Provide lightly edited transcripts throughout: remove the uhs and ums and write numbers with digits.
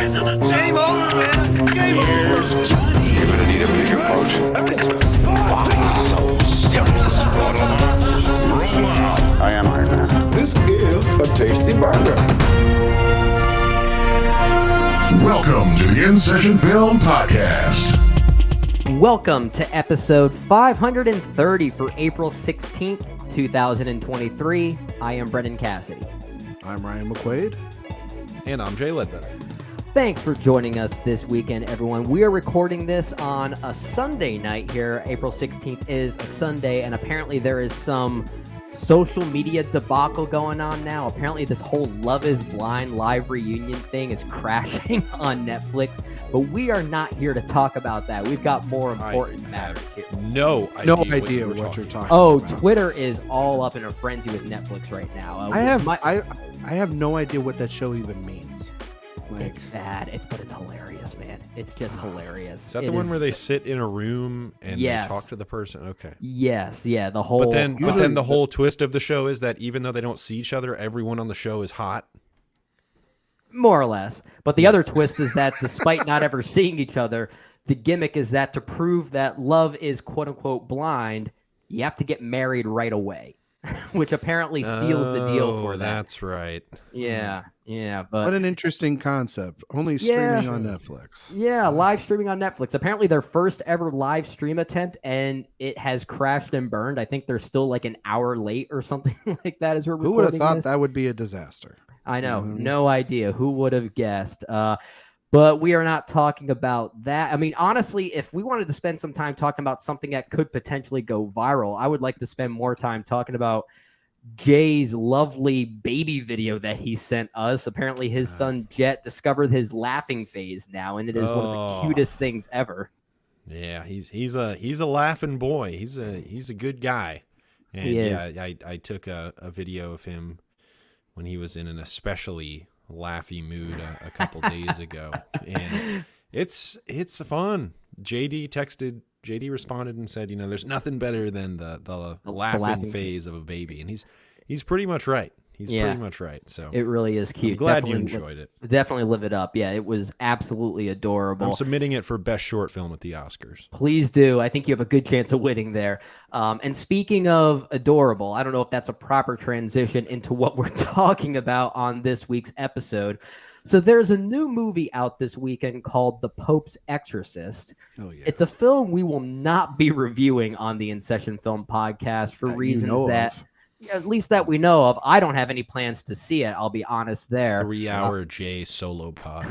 Game over, man. Game over. You're gonna need a bigger boat. So serious. Roll out. I am Iron Man. This is a tasty burger. Welcome to the InSession Film Podcast. Welcome to episode 530 for April 16th, 2023. I am Brendan Cassidy. I'm Ryan McQuaid. And I'm Jay Ledbetter. Thanks for joining us this weekend, everyone. We are recording this on a Sunday night here. April 16th is a Sunday, and apparently there is some social media debacle going on now. Apparently this whole Love is Blind live reunion thing is crashing on Netflix, but we are not here to talk about that. We've got more important matters here. No idea what you're talking Oh, about. Twitter is all up in a frenzy with Netflix right now. I have no idea what that show even means. It's bad, but it's hilarious, man. It's just hilarious. Is that the one where they sit in a room and they talk to the person? Okay. Yes, yeah, the whole... But then the whole twist of the show is that even though they don't see each other, everyone on the show is hot? More or less. But the other twist is that despite not ever seeing each other, the gimmick is that to prove that love is quote-unquote blind, you have to get married right away, which apparently seals the deal for that. That's right. Yeah, but... What an interesting concept. Only streaming on Netflix. Yeah, live streaming on Netflix. Apparently their first ever live stream attempt, and it has crashed and burned. I think they're still like an hour late or something like that as we're recording. Who would have thought this. that would be a disaster? I know. No idea. Who would have guessed? But we are not talking about that. I mean, honestly, if we wanted to spend some time talking about something that could potentially go viral, I would like to spend more time talking about Jay's lovely baby video that he sent us. Apparently his son Jet discovered his laughing phase now, and it is one of the cutest things ever. Yeah, he's a laughing boy. He's a good guy. And he is. Yeah, I took a video of him when he was in an especially laughy mood a couple days ago, and it's fun. JD responded and said, there's nothing better than the laughing phase of a baby, and he's pretty much right. He's pretty much right. So it really is cute. I'm glad you enjoyed it. Definitely live it up. Yeah, it was absolutely adorable. I'm submitting it for best short film at the Oscars. Please do. I think you have a good chance of winning there. And speaking of adorable, I don't know if that's a proper transition into what we're talking about on this week's episode. So there's a new movie out this weekend called The Pope's Exorcist. Oh, yeah. It's a film we will not be reviewing on the InSession Film Podcast for reasons that... at least that we know of. I don't have any plans to see it. I'll be honest there. 3-hour Jay solo pod.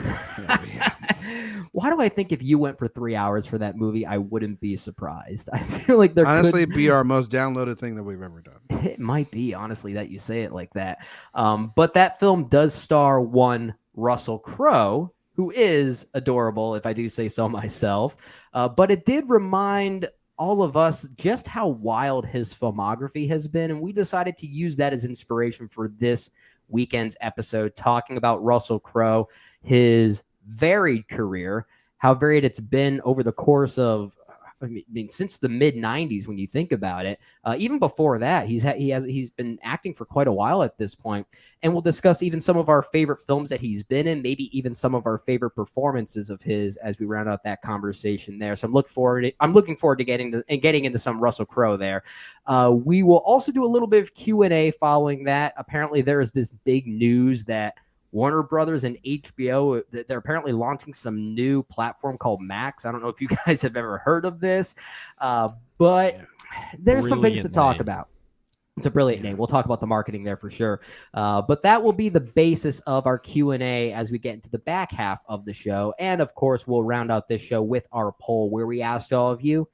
Why do I think if you went for 3 hours for that movie, I wouldn't be surprised? I feel like there honestly be our most downloaded thing that we've ever done. It might be, honestly, that you say it like that. But that film does star one Russell Crowe, who is adorable, if I do say so myself. But it did remind all of us just how wild his filmography has been, and we decided to use that as inspiration for this weekend's episode, talking about Russell Crowe, his varied career, how varied it's been over the course of, I mean, since the mid '90s. When you think about it, even before that, he's been acting for quite a while at this point. And we'll discuss even some of our favorite films that he's been in, maybe even some of our favorite performances of his as we round out that conversation there. So I'm looking forward to getting into some Russell Crowe there. We will also do a little bit of Q&A following that. Apparently, there is this big news that Warner Brothers and HBO, they're apparently launching some new platform called Max. I don't know if you guys have ever heard of this, but there's some things to talk about. It's a brilliant name. We'll talk about the marketing there for sure. But that will be the basis of our Q&A as we get into the back half of the show. And of course, we'll round out this show with our poll where we asked all of you,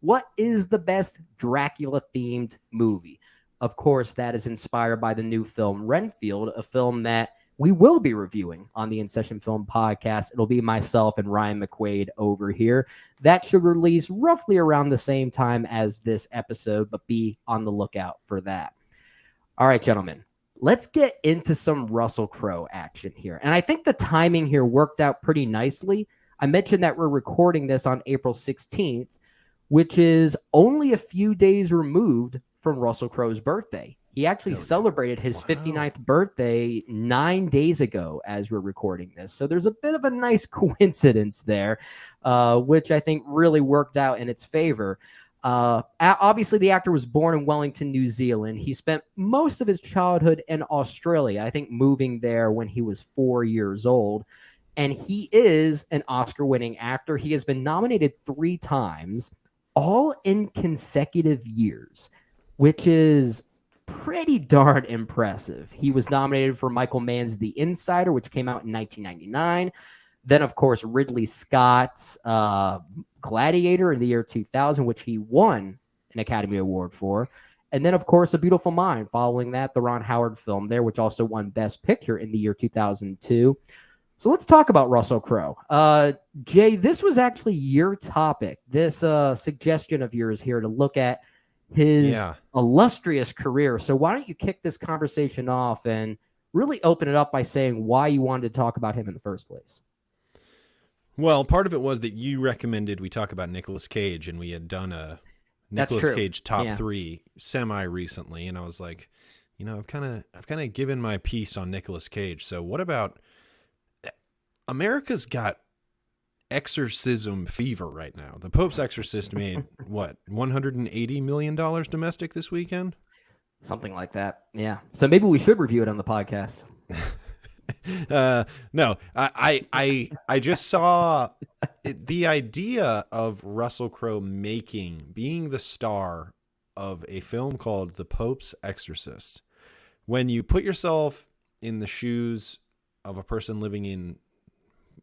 what is the best Dracula-themed movie? Of course, that is inspired by the new film Renfield, a film that we will be reviewing on the InSession Film Podcast. It'll be myself and Ryan McQuaid over here. That should release roughly around the same time as this episode, but be on the lookout for that. All right, gentlemen, let's get into some Russell Crowe action here. And I think the timing here worked out pretty nicely. I mentioned that we're recording this on April 16th, which is only a few days removed from Russell Crowe's birthday. He actually celebrated his 59th birthday 9 days ago as we're recording this. So there's a bit of a nice coincidence there, which I think really worked out in its favor. Obviously, the actor was born in Wellington, New Zealand. He spent most of his childhood in Australia, I think moving there when he was 4 years old. And he is an Oscar-winning actor. He has been nominated 3 times, all in consecutive years, which is pretty darn impressive. He was nominated for Michael Mann's The Insider, which came out in 1999. Then, of course, Ridley Scott's Gladiator in the year 2000, which he won an Academy Award for. And then, of course, A Beautiful Mind, following that, the Ron Howard film there, which also won Best Picture in the year 2002. So let's talk about Russell Crowe. Jay, this was actually your topic, this suggestion of yours here to look at his illustrious career. So why don't you kick this conversation off and really open it up by saying why you wanted to talk about him in the first place? Well, part of it was that you recommended we talk about Nicolas Cage, and we had done a Nicolas Cage top 3 semi recently, and I was like, I've kind of given my piece on Nicolas Cage. So what about America's got exorcism fever right now? The Pope's Exorcist made what, $180 million domestic this weekend? Something like that. Yeah. So maybe we should review it on the podcast. No, I just saw the idea of Russell Crowe being the star of a film called The Pope's Exorcist. When you put yourself in the shoes of a person living in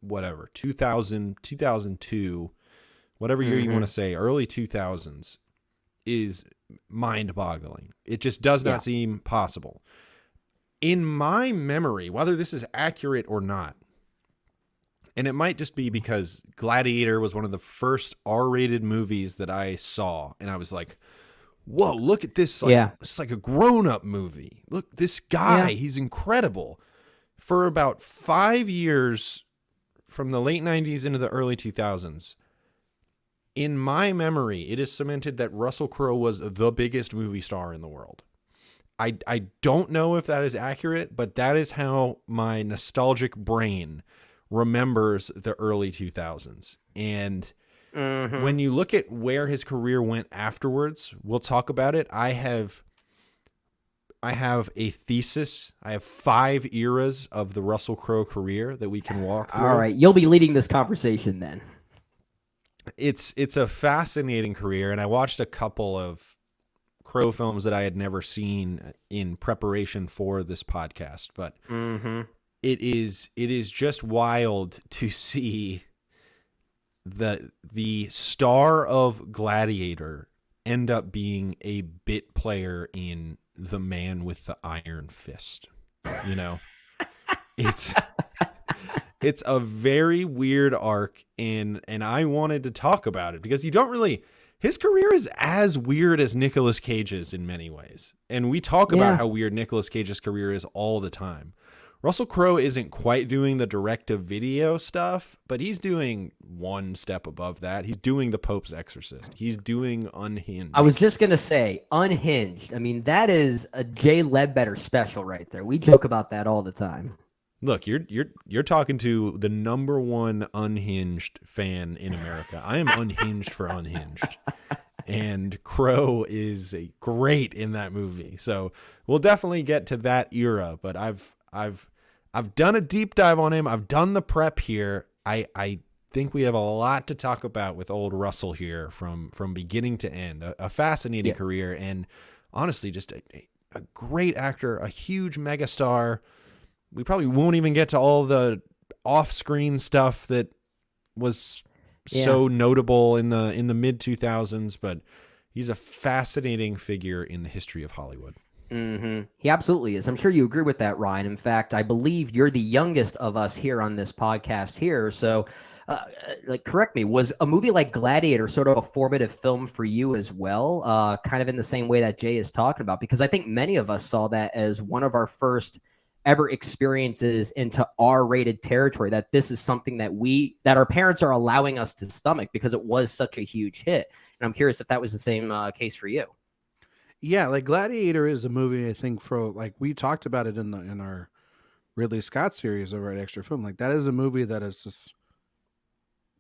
whatever, 2000, 2002, whatever year you want to say, early 2000s, is mind-boggling. It just does not seem possible. In my memory, whether this is accurate or not, and it might just be because Gladiator was one of the first R-rated movies that I saw, and I was like, whoa, look at this. It's like a grown-up movie. Look, this guy, he's incredible. For about 5 years, from the late 90s into the early 2000s, in my memory, it is cemented that Russell Crowe was the biggest movie star in the world. I don't know if that is accurate, but that is how my nostalgic brain remembers the early 2000s. And when you look at where his career went afterwards, we'll talk about it. I have a thesis. I have 5 eras of the Russell Crowe career that we can walk through. All right. You'll be leading this conversation then. It's a fascinating career, and I watched a couple of Crowe films that I had never seen in preparation for this podcast, but it is just wild to see the star of Gladiator end up being a bit player in The Man with the Iron Fist. It's a very weird arc, and I wanted to talk about it because his career is as weird as Nicolas Cage's in many ways. And we talk about how weird Nicolas Cage's career is all the time. Russell Crowe isn't quite doing the direct-to-video stuff, but he's doing one step above that. He's doing The Pope's Exorcist. He's doing Unhinged. I was just going to say, Unhinged. I mean, that is a Jay Ledbetter special right there. We joke about that all the time. Look, you're talking to the number one Unhinged fan in America. I am unhinged for Unhinged. And Crowe is great in that movie. So we'll definitely get to that era, but I've done a deep dive on him. I've done the prep here. I think we have a lot to talk about with old Russell here from beginning to end. A fascinating career, and honestly, just a great actor, a huge megastar. We probably won't even get to all the off-screen stuff that was so notable in the mid 2000s, but he's a fascinating figure in the history of Hollywood. He absolutely is. I'm sure you agree with that, Ryan. In fact, I believe you're the youngest of us here on this podcast here. So, correct me, was a movie like Gladiator sort of a formative film for you as well? Kind of in the same way that Jay is talking about, because I think many of us saw that as one of our first ever experiences into R-rated territory, that this is something that our parents are allowing us to stomach because it was such a huge hit. And I'm curious if that was the same case for you. Yeah, like Gladiator is a movie I think for like we talked about it in our Ridley Scott series over at Extra Film. Like that is a movie that is just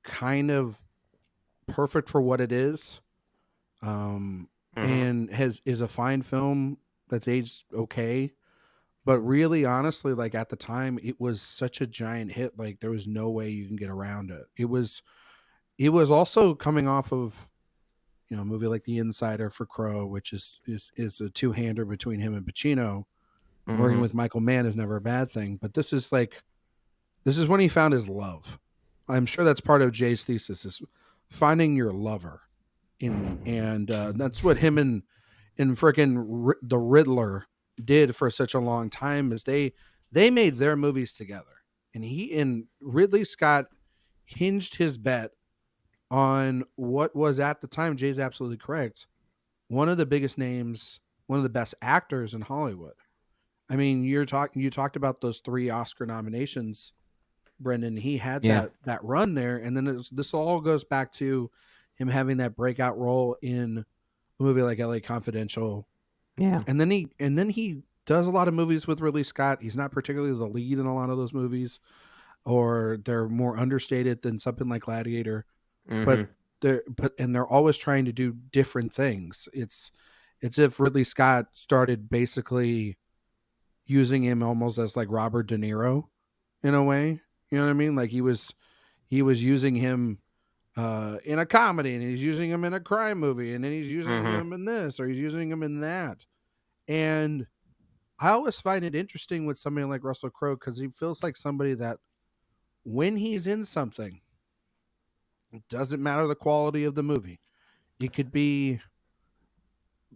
kind of perfect for what it is. And is a fine film that's aged okay. But really, honestly, like at the time, it was such a giant hit. Like there was no way you can get around it. It was also coming off of, you know, a movie like The Insider for Crowe, which is a two-hander between him and Pacino. Working with Michael Mann is never a bad thing, but this is when he found his love. I'm sure that's part of Jay's thesis, is finding your lover, and that's what him and frickin' the Riddler did for such a long time. Is they made their movies together, and Ridley Scott hinged his bet on what was at the time, Jay's absolutely correct, one of the biggest names, one of the best actors in Hollywood. I mean, you talked about those 3 Oscar nominations, Brendan. He had that run there, and then this all goes back to him having that breakout role in a movie like LA Confidential. Yeah. And then he does a lot of movies with Ridley Scott. He's not particularly the lead in a lot of those movies, or they're more understated than something like Gladiator. But they're always trying to do different things. It's if Ridley Scott started basically using him almost as like Robert De Niro in a way. You know what I mean? Like he was using him in a comedy, and he's using him in a crime movie, and then he's using him in this, or he's using him in that. And I always find it interesting with somebody like Russell Crowe, because he feels like somebody that when he's in something, it doesn't matter the quality of the movie. It could be,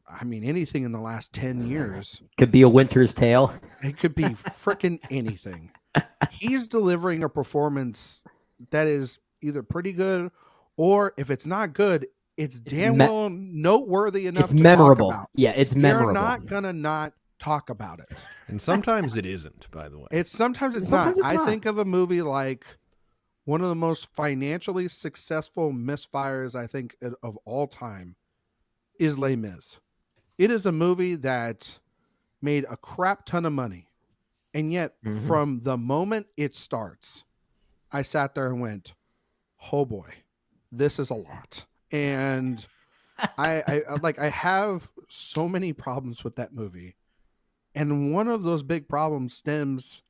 I mean, anything in the last 10 years. Could be A Winter's Tale. It could be freaking anything. He's delivering a performance that is either pretty good, or if it's not good, it's damn well noteworthy enough to memorable. talk about. Yeah, it's memorable. You're not going to not talk about it. And sometimes it isn't, by the way. Sometimes it's not. I think of a movie like one of the most financially successful misfires, I think, of all time is Les Mis. It is a movie that made a crap ton of money. And yet, from the moment it starts, I sat there and went, oh boy, this is a lot. And I have so many problems with that movie. And one of those big problems stems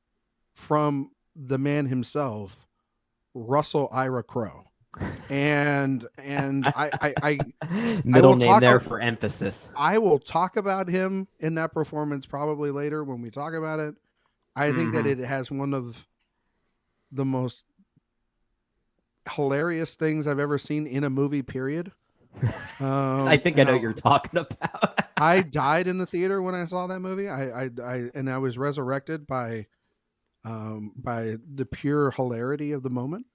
from the man himself, Russell Ira Crowe. And I middle name there for emphasis. I will talk about him in that performance probably later when we talk about it. I think that it has one of the most hilarious things I've ever seen in a movie, period. I think I know what you're talking about. I died in the theater when I saw that movie. I was resurrected by the pure hilarity of the moment.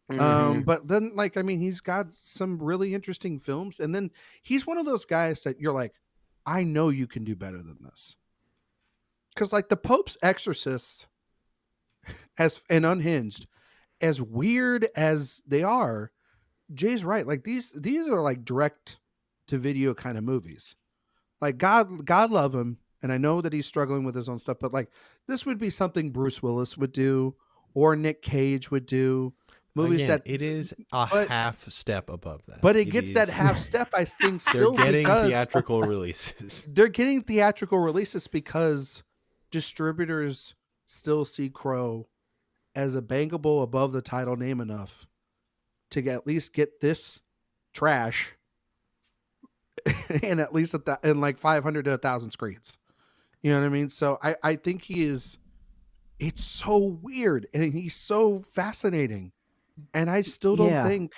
But then, like, I mean, he's got some really interesting films, and then he's one of those guys that you're like, I know you can do better than this. Because like the Pope's Exorcist and Unhinged, as weird as they are, Jay's right. Like these are like direct to video kind of movies. Like God love him, and I know that he's struggling with his own stuff, but like this would be something Bruce Willis would do, or Nick Cage would do. Movies Again, that it is half step above that. But it gets that half step, I think, still they're getting because theatrical releases. They're getting theatrical releases because distributors still see Crowe as a bankable above the title name enough to at least get this trash and at least in like 500 to 1,000 screens. You know what I mean? So I think it's so weird and he's so fascinating. And I still don't think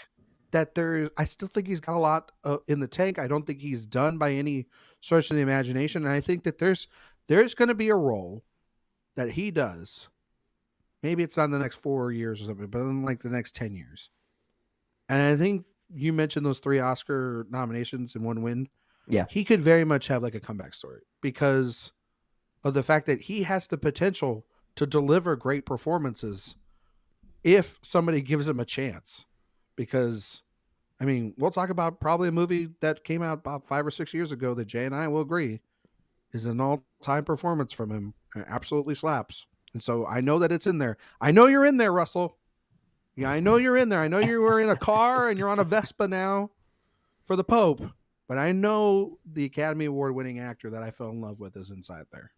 that I still think he's got a lot in the tank. I don't think he's done by any stretch of the imagination. And I think that there's going to be a role that he does. Maybe it's not in the next 4 years or something, but in like the next 10 years. And I think you mentioned those 3 Oscar nominations and 1 win. Yeah. He could very much have like a comeback story because of the fact that he has the potential to deliver great performances if somebody gives him a chance, because I mean, we'll talk about probably a movie that came out about 5 or 6 years ago that Jay and I will agree is an all-time performance from him. It absolutely slaps. And so I know that it's in there. I know you're in there, Russell. Yeah, I know you're in there. I know you were in a car and you're on a Vespa now for the Pope. But I know the Academy Award winning actor that I fell in love with is inside there.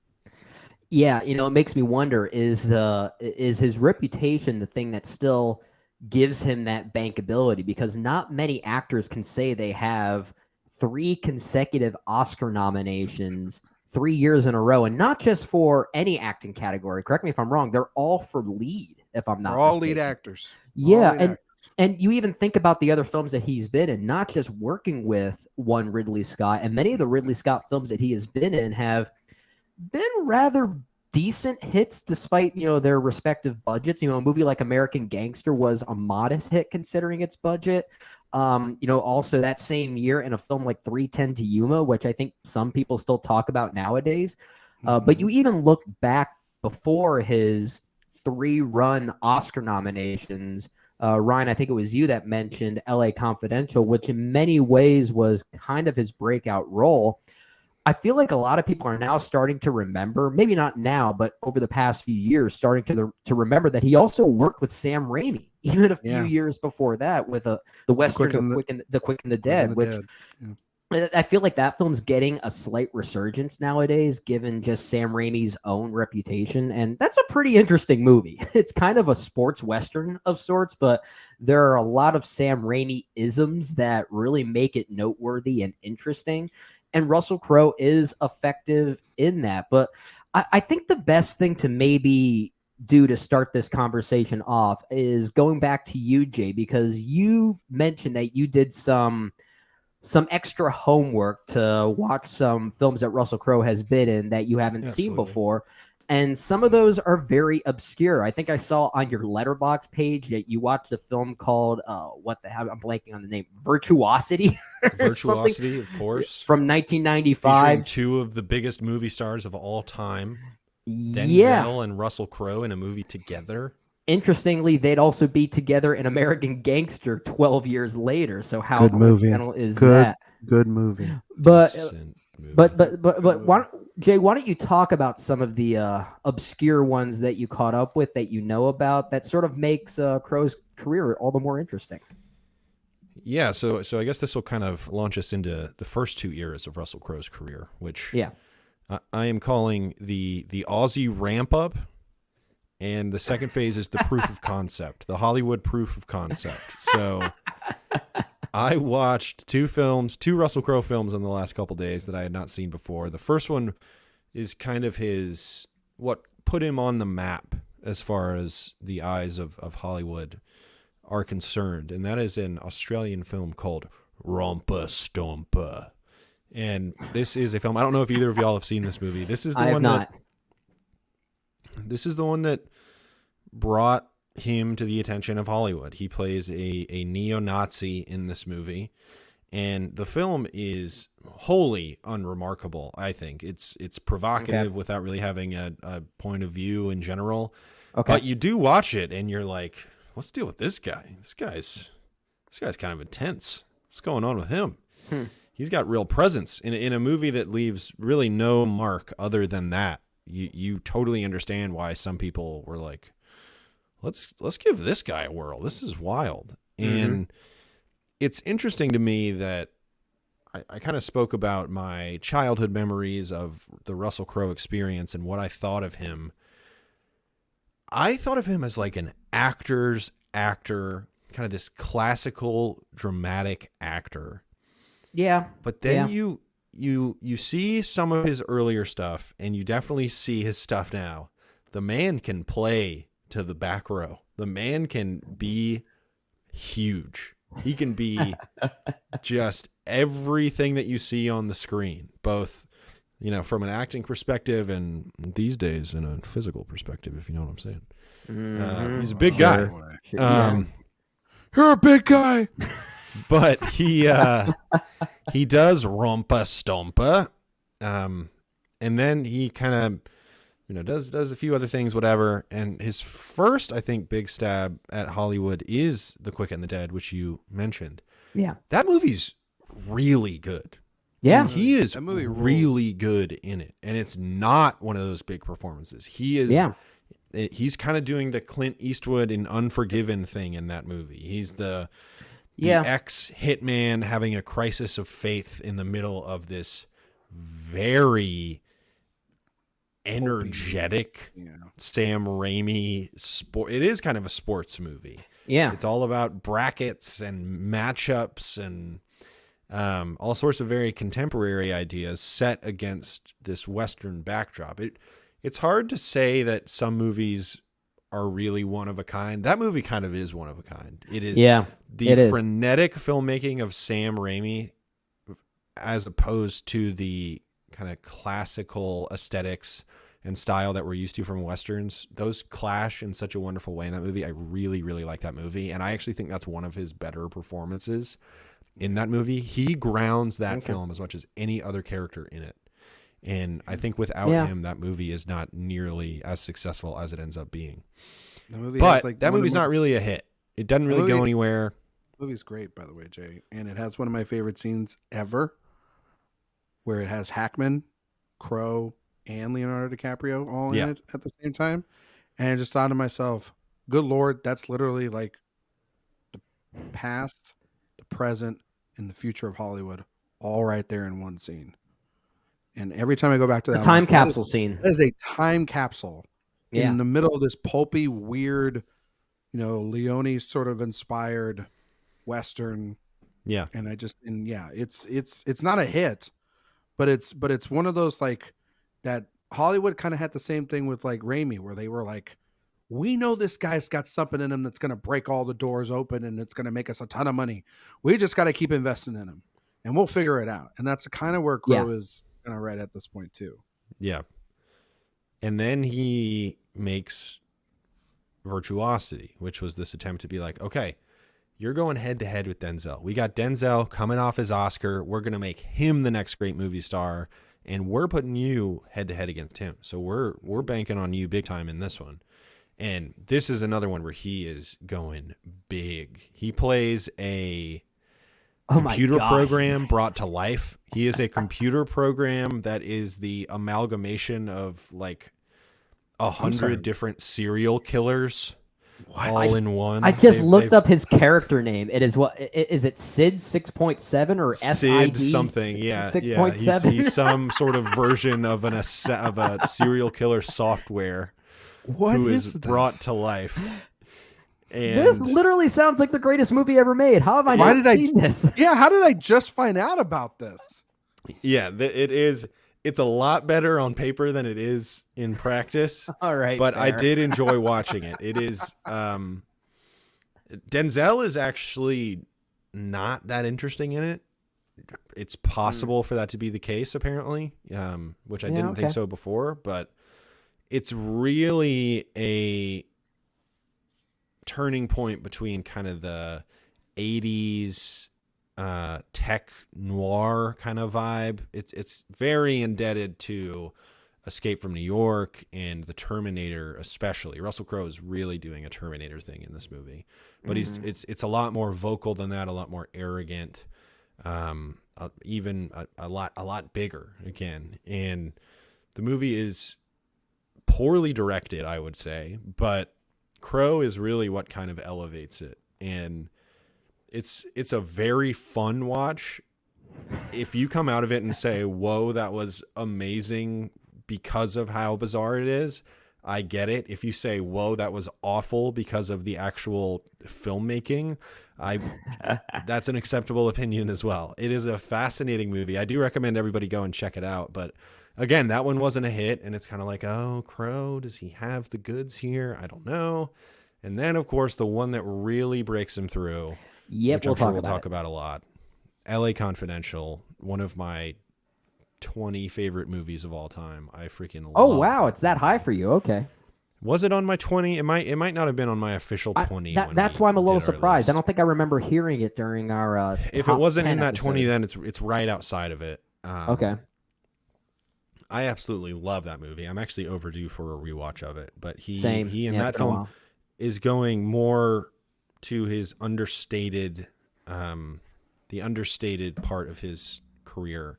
Yeah, it makes me wonder, is his reputation the thing that still gives him that bankability? Because not many actors can say they have 3 consecutive Oscar nominations 3 years in a row, and not just for any acting category. Correct me if I'm wrong. They're all for lead, if I'm not They're all mistaken. lead actors. Yeah, and you even think about the other films that he's been in, not just working with one Ridley Scott, and many of the Ridley Scott films that he has been in have been rather decent hits despite, their respective budgets. A movie like American Gangster was a modest hit considering its budget. Also that same year in a film like 3:10 to Yuma, which I think some people still talk about nowadays. But you even look back before his 3-run Oscar nominations, Ryan, I think it was you that mentioned LA Confidential, which in many ways was kind of his breakout role. I feel like a lot of people are now starting to remember, maybe not now, but over the past few years, starting to remember that he also worked with Sam Raimi, even a few years before that, with the Western, The Quick and the Dead, which I feel like that film's getting a slight resurgence nowadays, given just Sam Raimi's own reputation. And that's a pretty interesting movie. It's kind of a sports Western of sorts, but there are a lot of Sam Raimi isms that really make it noteworthy and interesting. And Russell Crowe is effective in that. But I think the best thing to maybe do to start this conversation off is going back to you, Jay, because you mentioned that you did some extra homework to watch some films that Russell Crowe has been in that you haven't seen before. And some of those are very obscure. I think I saw on your Letterboxd page that you watched a film called, what the hell? I'm blanking on the name. Virtuosity? Virtuosity, of course. From 1995. Featuring 2 of the biggest movie stars of all time. Denzel and Russell Crowe in a movie together. Interestingly, they'd also be together in American Gangster 12 years later. So how good movie is that? Good movie. But Jay, why don't you talk about some of the obscure ones that you caught up with that you know about that sort of makes Crowe's career all the more interesting? Yeah, so I guess this will kind of launch us into the first 2 eras of Russell Crowe's career, which I am calling the Aussie ramp up, and the second phase is the proof of concept, the Hollywood proof of concept. So I watched 2 Russell Crowe films in the last couple days that I had not seen before. The first one is kind of what put him on the map as far as the eyes of Hollywood are concerned, and that is an Australian film called Romper Stomper. And this is a film, I don't know if either of y'all have seen this movie. This is the one that brought him to the attention of Hollywood. He plays a neo-Nazi in this movie, and the film is wholly unremarkable. I think it's provocative without really having a point of view in general. But you do watch it and you're like, let's deal with this guy. This guy's kind of intense. What's going on with him? He's got real presence in a movie that leaves really no mark other than that. You totally understand why some people were like, let's give this guy a whirl. This is wild. And it's interesting to me that I kind of spoke about my childhood memories of the Russell Crowe experience and what I thought of him. I thought of him as like an actor's actor, kind of this classical dramatic actor. Yeah. But then you see some of his earlier stuff, and you definitely see his stuff now. The man can play to the back row. The man can be huge. He can be just everything that you see on the screen, both, from an acting perspective and these days in a physical perspective, if you know what I'm saying. He's a big guy. You're a big guy. But he does rompa stompa. And then he kind of does a few other things, whatever. And his first, I think, big stab at Hollywood is The Quick and the Dead, which you mentioned. Yeah. That movie's really good. Yeah. And he is That movie really good in it. And it's not one of those big performances. He is. Yeah. He's kind of doing the Clint Eastwood in Unforgiven thing in that movie. He's the ex-hitman having a crisis of faith in the middle of this very energetic Sam Raimi sport. It is kind of a sports movie. Yeah. It's all about brackets and matchups and all sorts of very contemporary ideas set against this Western backdrop. It's hard to say that some movies are really one of a kind. That movie kind of is one of a kind. It is the frenetic filmmaking of Sam Raimi as opposed to the kind of classical aesthetics and style that we're used to from Westerns. Those clash in such a wonderful way in that movie. I really, really like that movie. And I actually think that's one of his better performances in that movie. He grounds that film as much as any other character in it. And I think without him, that movie is not nearly as successful as it ends up being. But that movie's not really a hit. It doesn't really go anywhere. The movie's great, by the way, Jay. And it has one of my favorite scenes ever where it has Hackman, Crowe, and Leonardo DiCaprio all in it at the same time. And I just thought to myself, good Lord, that's literally like the past, the present, and the future of Hollywood all right there in one scene. And every time I go back to that time capsule scene, that is a time capsule in the middle of this pulpy, weird, Leone sort of inspired Western. Yeah. And it's not a hit, but it's one of those like that Hollywood kind of had the same thing with like Raimi, where they were like, we know this guy's got something in him that's going to break all the doors open and it's going to make us a ton of money. We just got to keep investing in him and we'll figure it out. And that's kind of where Crowe is kind of right at this point too. Yeah. And then he makes Virtuosity, which was this attempt to be like, okay, you're going head to head with Denzel. We got Denzel coming off his Oscar. We're going to make him the next great movie star. And we're putting you head to head against him. So we're banking on you big time in this one. And this is another one where he is going big. He plays a computer program brought to life. He is a computer program that is the amalgamation of like 100 different serial killers all in one. I just looked up his character name. It is is it Sid 6.7 or Sid something? Yeah, 6.7. He's some sort of version of a serial killer software who is brought to life. And this literally sounds like the greatest movie ever made. How have I not seen this? Yeah, how did I just find out about this? Yeah, it is. It's a lot better on paper than it is in practice. All right, but fair. I did enjoy watching it. It is Denzel is actually not that interesting in it. It's possible for that to be the case, apparently, which I didn't think so before. But it's really a turning point between kind of the 80s tech noir kind of vibe. It's very indebted to Escape from New York and The Terminator, especially. Russell Crowe is really doing a Terminator thing in this movie, but it's a lot more vocal than that, a lot more arrogant, even a lot bigger again. And the movie is poorly directed, I would say, but Crowe is really what kind of elevates it. And it's a very fun watch. If you come out of it and say, whoa, that was amazing because of how bizarre it is, I get it. If you say, whoa, that was awful because of the actual filmmaking, that's an acceptable opinion as well. It is a fascinating movie. I do recommend everybody go and check it out. But again, that one wasn't a hit, and it's kind of like, oh, Crowe, does he have the goods here? I don't know. And then, of course, the one that really breaks him through, which I'm sure we'll talk about a lot, LA Confidential, one of my 20 favorite movies of all time. I freaking love. Oh wow, it's that high for you? Okay. Was it on my 20? It might not have been on my official 20. That's why I'm a little surprised. I don't think I remember hearing it during our. If it wasn't in that 20, then it's right outside of it. Okay. I absolutely love that movie. I'm actually overdue for a rewatch of it. But Same. he in Yeah, that it's been a film while. is going more to his understated, the understated part of his career,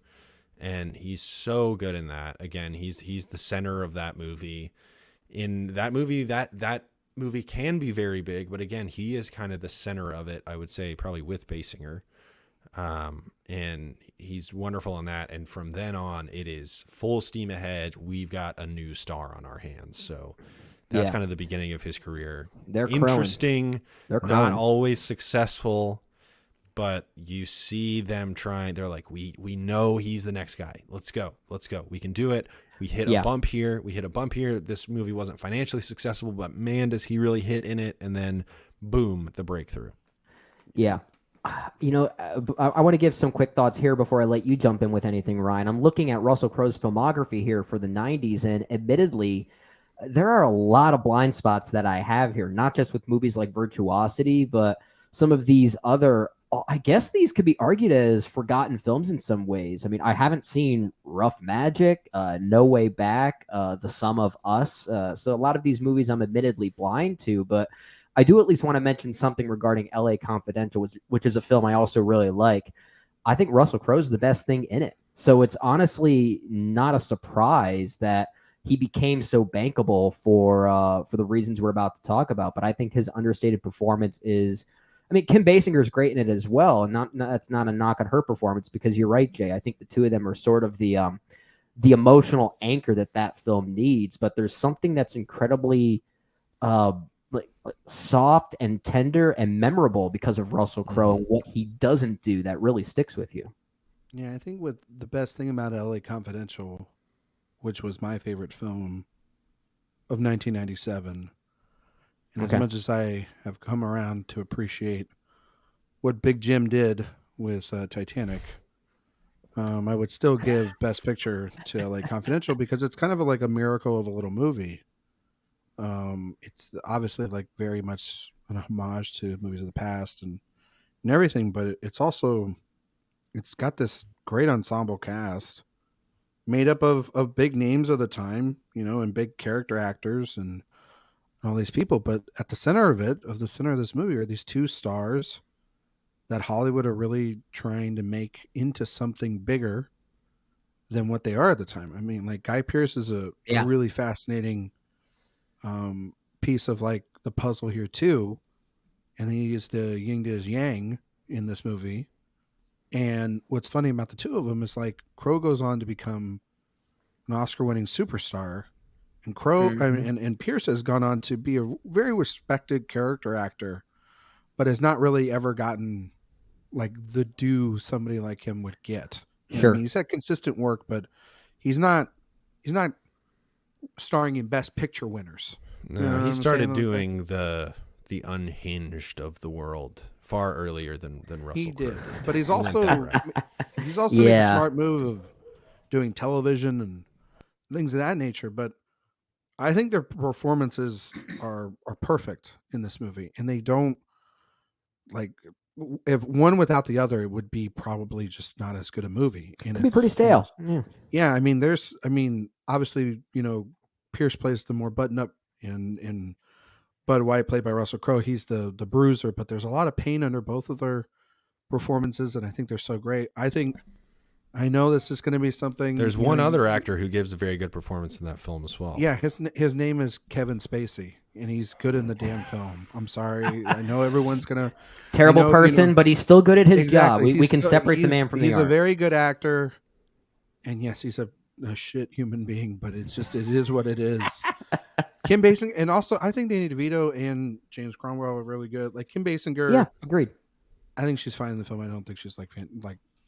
and he's so good in that. Again, he's the center of that movie. In that movie, that movie can be very big, but again, he is kind of the center of it. I would say probably with Basinger, and he's wonderful in that. And from then on, it is full steam ahead. We've got a new star on our hands. So that's Yeah. kind of the beginning of his career. They're crowing. Interesting, They're not crowing. always successful, but you see them trying. They're like, we know he's the next guy. Let's go. We can do it. We hit Yeah. a bump here. This movie wasn't financially successful, but man, does he really hit in it. And then boom, the breakthrough. Yeah. You know, I want to give some quick thoughts here before I let you jump in with anything, Ryan. I'm looking at Russell Crowe's filmography here for the 90s, and admittedly, there are a lot of blind spots that I have here, not just with movies like Virtuosity, but some of these other, I guess these could be argued as forgotten films in some ways. I mean, I haven't seen Rough Magic, No Way Back, The Sum of Us. So a lot of these movies I'm admittedly blind to, but I do at least want to mention something regarding LA Confidential, which is a film I also really like. I think Russell Crowe's the best thing in it. So it's honestly not a surprise that he became so bankable for the reasons we're about to talk about. But I think his understated performance is, I mean, Kim Basinger is great in it as well. And that's not a knock on her performance, because you're right, Jay. I think the two of them are sort of the emotional anchor that film needs. But there's something that's incredibly like soft and tender and memorable because of Russell Crowe and what he doesn't do that really sticks with you. Yeah, I think what the best thing about LA Confidential, which was my favorite film of 1997, and Okay. as much as I have come around to appreciate what Big Jim did with Titanic, I would still give Best Picture to LA Confidential because it's kind of like a miracle of a little movie. It's obviously like very much an homage to movies of the past and everything, but it's got this great ensemble cast made up of big names of the time, you know, and big character actors and all these people. But at the center of this movie are these two stars that Hollywood are really trying to make into something bigger than what they are at the time. I mean, like Guy Pearce is a really fascinating piece of like the puzzle here too. And he is the yin to his yang in this movie. And what's funny about the two of them is like Crowe goes on to become an Oscar-winning superstar, and and Pierce has gone on to be a very respected character actor, but has not really ever gotten like the due somebody like him would get. Sure. I mean, he's had consistent work, but he's not starring in Best Picture winners. No, You know what he I'm started saying? doing the Unhinged of the world far earlier than Russell He did, Crowe but he's And then also Direct. he's also made the Yeah. smart move of doing television and things of that nature. But I think their performances are perfect in this movie, and they don't like if one without the other, it would be probably just not as good a movie. And Could be pretty stale. Yeah. Yeah, I mean, obviously, you know, Pierce plays the more button up in Bud White, played by Russell Crowe. He's the bruiser, but there's a lot of pain under both of their performances, and I think they're so great. I know this is going to be something. There's one other actor who gives a very good performance in that film as well. Yeah, his name is Kevin Spacey, and he's good in the damn film. I'm sorry, I know everyone's gonna Terrible I know, person, but he's still good at his job. Exactly. We can separate the man from the He's art. a very good actor, and yes, he's a shit human being, but it is what it is. Kim Basinger, and also I think Danny DeVito and James Cromwell are really good. Like Kim Basinger, Yeah, agreed. I think she's fine in the film. I don't think she's like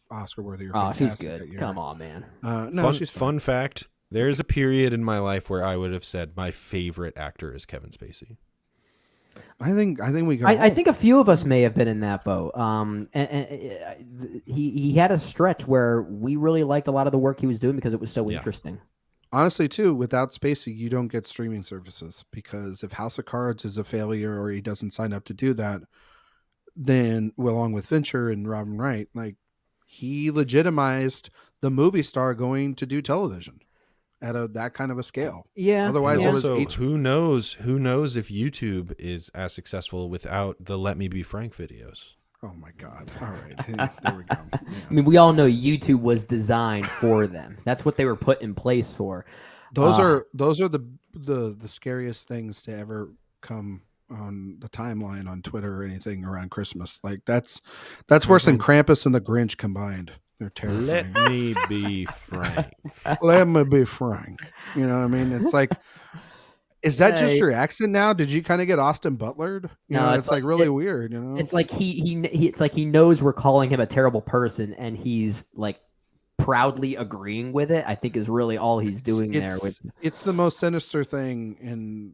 Oscar worthy or Oh, she's fantastic that good. year. Come on, man. No, she's fine. Fun fact, there's a period in my life where I would have said my favorite actor is Kevin Spacey. I think we got. I think a few of us may have been in that boat. He had a stretch where we really liked a lot of the work he was doing because it was so interesting. Honestly, too, without Spacey, you don't get streaming services, because if House of Cards is a failure or he doesn't sign up to do that, then along with Fincher and Robin Wright, like he legitimized the movie star going to do television. at that kind of a scale. Yeah. Otherwise, yeah. it was Also, who knows if YouTube is as successful without the Let Me Be Frank videos. Oh my God! All right, there we go. Yeah. I mean, we all know YouTube was designed for them. That's what they were put in place for. Those are the scariest things to ever come on the timeline on Twitter or anything around Christmas. Like that's worse than Krampus and the Grinch combined. They're terrifying. Let me be frank. Let me be frank. You know what I mean? It's like, is that just Hey. your accent now? Did you kind of get Austin Butlered? You No, know, it's it's like really weird. You know, It's like it's like he knows we're calling him a terrible person, and he's like proudly agreeing with it. I think is really all he's doing there. It's the most sinister thing, and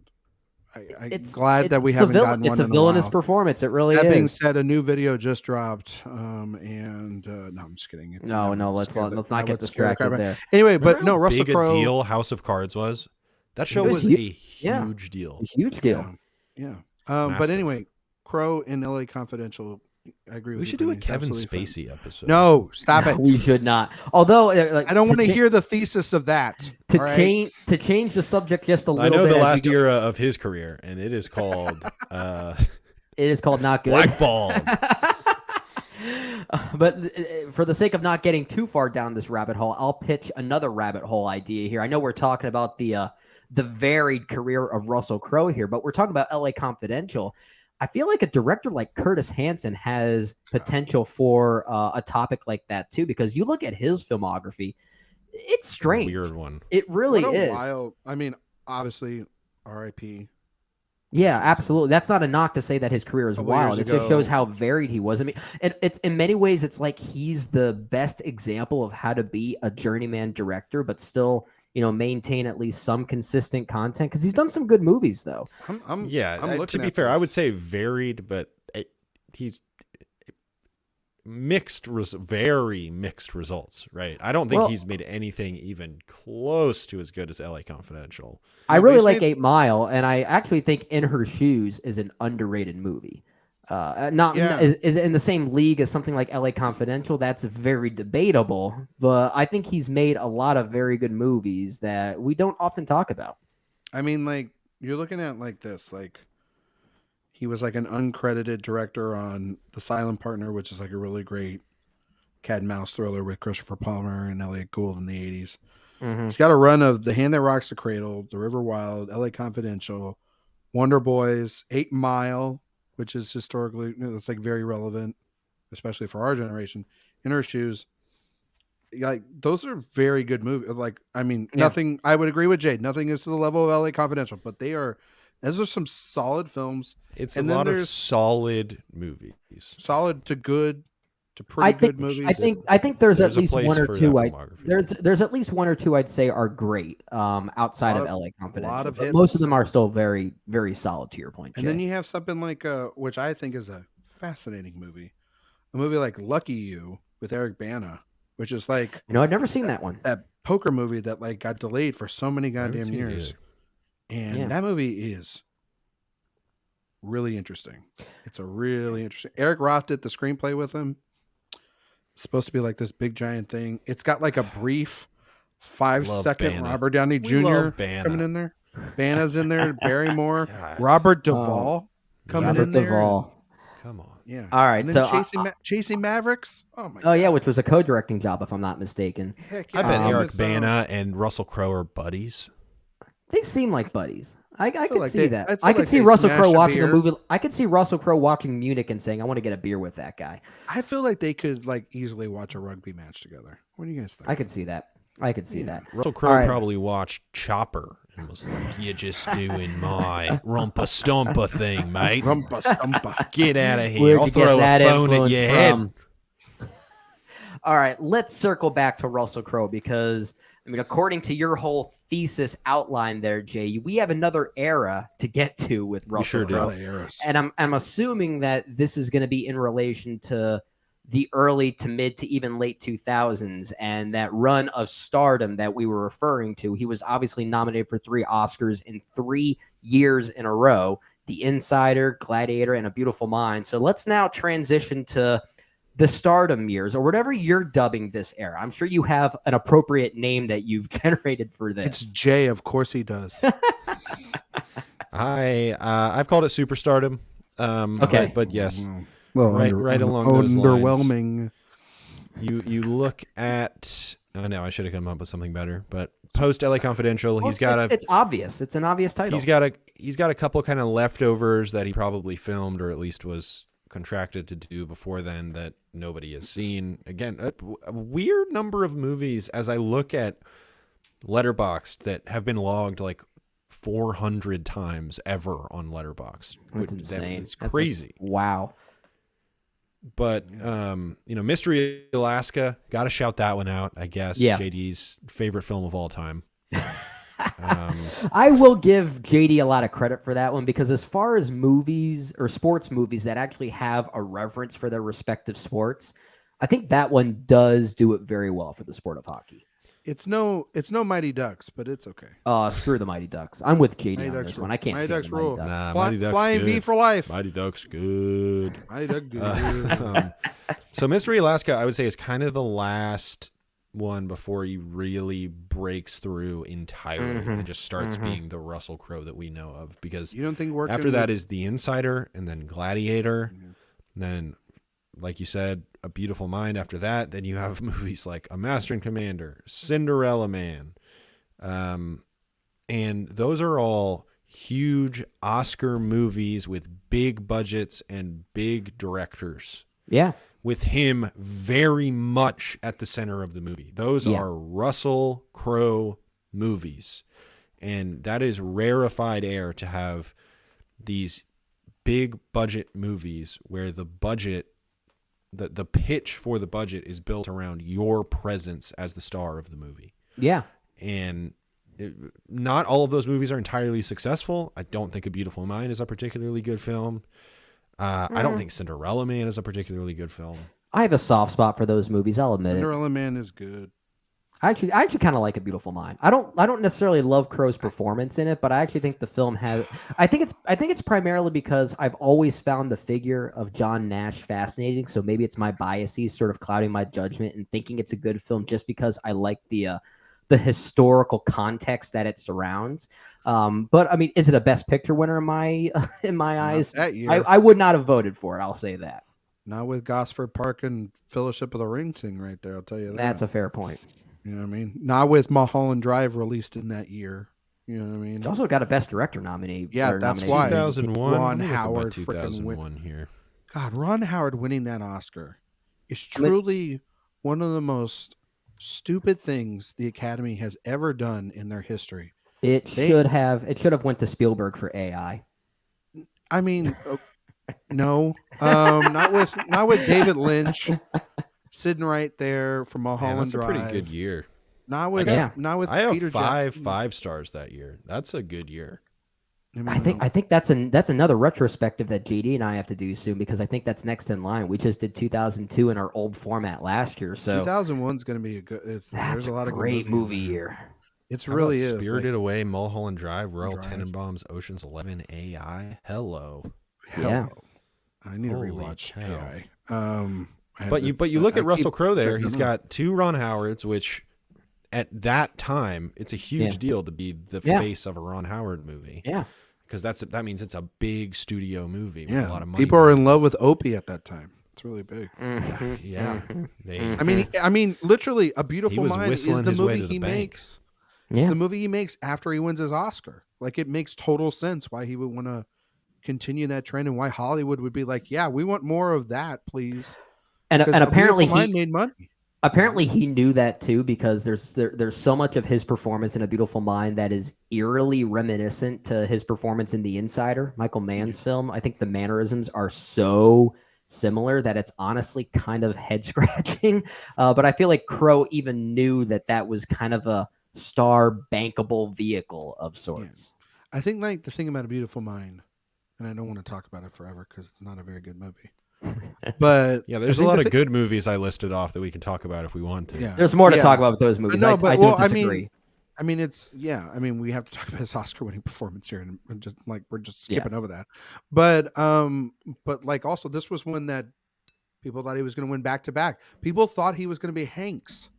I'm It's glad that we it's a haven't villain- gotten one. It's a in villainous while. performance. It really That is. being said, a new video just dropped, and no, I'm just kidding. No, let's not get distracted there. Anyway, but Remember no, how Russell big Crowe. a deal House of Cards was? That show It was was a yeah. huge deal. A huge deal. Yeah. But Massive. anyway, Crowe in LA Confidential. I agree with We you. should do a Benny, it's Kevin absolutely fun. Spacey episode. No, stop it. We should not. Although, like, I don't want to cha- hear the thesis of that. to all right? change the subject just a little I know bit. the as we last go- era of his career, and it is called It is called Not Good. Blackballed. But for the sake of not getting too far down this rabbit hole, I'll pitch another rabbit hole idea here. I know we're talking about the varied career of Russell Crowe here, but we're talking about LA Confidential. I feel like a director like Curtis Hanson has potential for a topic like that too, because you look at his filmography, it's strange. Weird one. It really What a is. wild. I mean, obviously, R.I.P. Yeah, absolutely. That's not a knock to say that his career is Couple wild. years It just shows ago- how varied he was. I mean, it's in many ways, it's like he's the best example of how to be a journeyman director, but still, maintain at least some consistent content. Because he's done some good movies, though. I'm To looking be at fair, I this. would say varied, but he's very mixed results, right? I don't think Well- he's made anything even close to as good as LA Confidential. I Yeah, but really he's like made- 8 Mile, and I actually think In Her Shoes is an underrated movie. Yeah. Is it in the same league as something like LA Confidential? That's very debatable, but I think he's made a lot of very good movies that we don't often talk about. I mean, like, you're looking at like this, like he was like an uncredited director on The Silent Partner, which is like a really great cat and mouse thriller with Christopher Plummer and Elliot Gould in the 80s. He's got a run of The Hand That Rocks the Cradle, The River Wild, LA Confidential, Wonder Boys, 8 Mile, which is historically, it's like very relevant, especially for our generation. In Her Shoes. Like, those are very good movies. Like, I mean, Yeah. nothing, I would agree with Jade. Nothing is to the level of LA Confidential, but those are some solid films. It's And a then lot of there's- solid movies. Solid to good to pretty good movies. I think there's at There's a least place one or for two. that filmography. There's at least one or two I'd say are great outside Lot of of- LA Confidential. lot of but hits. most of them are still very, very solid. To your point, And Jay. then you have something like, which I think is a fascinating movie. A movie like Lucky You with Eric Bana, which is like I've never seen that one. that poker movie that like got delayed for so many I haven't goddamn seen it years. either. And Yeah. that movie is really interesting. It's a really interesting. Eric Roth did the screenplay with him. It's supposed to be like this big giant thing. It's got like a brief 5-second Bana. Robert Downey We Jr. love Bana. coming in there. Bana's in there. Barrymore, God. Robert Duvall coming Robert in there. Duvall. Come on. Yeah. All right, And then so Chasing Mavericks. Oh my. oh yeah, God. which was a co-directing job, if I'm not mistaken. Heck I bet yeah. Eric With, Bana and Russell Crowe are buddies. They seem like buddies. I could like see they- that. I feel I could like see they Russell smash Crowe a watching a beer. movie. I could see Russell Crowe watching Munich and saying, "I want to get a beer with that guy." I feel like they could like easily watch a rugby match together. What do you guys think? I could see that. I could see that. Russell Crowe All right. probably watched Chopper and was like, "You're just doing my rumpa stompa thing, mate. Rumpa stumpa. Get out of here! Where'd I'll you get throw that a phone at influence your head." from? All right, let's circle back to Russell Crowe because, I mean, according to your whole thesis outline there, Jay, we have another era to get to with Russell sure do. Crowe. Lot of eras. And I'm assuming that this is going to be in relation to the early to mid to even late 2000s and that run of stardom that we were referring to. He was obviously nominated for 3 Oscars in 3 years in a row: The Insider, Gladiator, and A Beautiful Mind. So let's now transition to the stardom years, or whatever you're dubbing this era. I'm sure you have an appropriate name that you've generated for this. It's Jay, of course he does. I've called it superstardom. Okay. but yes, Well, right along those lines. underwhelming. You look at. Oh no, I should have come up with something better. But post LA Confidential, Well, he's got it's obvious. It's an obvious title. he's got a couple kind of leftovers that he probably filmed or at least was contracted to do before then that nobody has seen. Again, a weird number of movies as I look at Letterboxd that have been logged like 400 times ever on Letterboxd. That's insane. It's crazy. Wow. But Mystery Alaska, gotta shout that one out, I guess. Yeah. JD's favorite film of all time. I will give JD a lot of credit for that one, because as far as movies or sports movies that actually have a reverence for their respective sports, I think that one does do it very well for the sport of hockey. It's no Mighty Ducks, but it's okay. Screw the Mighty Ducks. I'm with JD Mighty on Ducks this rule. one. I can't Mighty stand Ducks the Mighty rule. Ducks. Nah, Mighty Ducks Flying good. V for life. Mighty Ducks good. Mighty Duck good. So Mystery Alaska, I would say, is kind of the last one before he really breaks through entirely and just starts being the Russell Crowe that we know of. Because You don't think after that is The Insider, and then Gladiator, and then, like you said, A Beautiful Mind. After that, then you have movies like A Master and Commander, Cinderella Man, and those are all huge Oscar movies with big budgets and big directors. Yeah. With him very much at the center of the movie. Those are Russell Crowe movies. And that is rarefied air to have these big budget movies where the budget, the pitch for the budget is built around your presence as the star of the movie. Yeah. And not all of those movies are entirely successful. I don't think A Beautiful Mind is a particularly good film. I don't think Cinderella Man is a particularly good film. I have a soft spot for those movies. I'll admit it. Cinderella Man is good. I actually kind of like A Beautiful Mind. I don't necessarily love Crowe's performance in it, but I actually think the film has. I think it's primarily because I've always found the figure of John Nash fascinating. So maybe it's my biases sort of clouding my judgment and thinking it's a good film just because I like the historical context that it surrounds. But I mean, is it a Best Picture winner in my eyes? That year. I would not have voted for it. I'll say that. Not with Gosford Park and Fellowship of the Ring sing right there. I'll tell you that. That's a fair point. You know what I mean? Not with Mulholland Drive released in that year. You know what I mean? It's also got a Best Director nominee. Yeah, or that's nomination. why. 2001. Ron Let me look up Howard my frickin' 2001 here. God, Ron Howard winning that Oscar is truly one of the most stupid things the Academy has ever done in their history. It should have went to Spielberg for AI. I mean, no, not with David Lynch sitting right there from Mulholland That's a Drive. pretty good year. Not with I have Peter Jackson. 5 stars that year. That's a good year. I think that's another retrospective that JD and I have to do soon, because I think that's next in line. We just did 2002 in our old format last year, so 2001 is going to be a good. There's a lot of great good movie movies. year. It's How really about is. Spirited Away, Mulholland Drive, Royal Drive. Tenenbaums, Ocean's 11, AI. Hello. Yeah. I need to Holy rewatch cow. AI. But you look at Russell Crowe there. He's got 2 Ron Howards, which at that time it's a huge deal to be the face of a Ron Howard movie. Yeah. Because that means it's a big studio movie with a lot of money. People are in love with Opie at that time. It's really big. Yeah. I mean, literally, A Beautiful was Mind is whistling the his way movie to the he bank. makes. Yeah. It's the movie he makes after he wins his Oscar. Like, it makes total sense why he would want to continue that trend and why Hollywood would be like, yeah, we want more of that, please. And 'Cause apparently A Beautiful Mind made money. Apparently he knew that too, because there's so much of his performance in A Beautiful Mind that is eerily reminiscent to his performance in The Insider, Michael Mann's film. I think the mannerisms are so similar that it's honestly kind of head scratching. But I feel like Crowe even knew that was kind of a star bankable vehicle of sorts. I think like the thing about A Beautiful Mind, and I don't want to talk about it forever because it's not a very good movie. But Yeah, there's a lot of good movies I listed off that we can talk about if we want to. Yeah. There's more to talk about with those movies. No, I don't disagree. I mean, it's we have to talk about his Oscar-winning performance here, and we're just skipping over that. But like also, this was one that People thought he was going to win back to back. People thought he was going to be Hanks,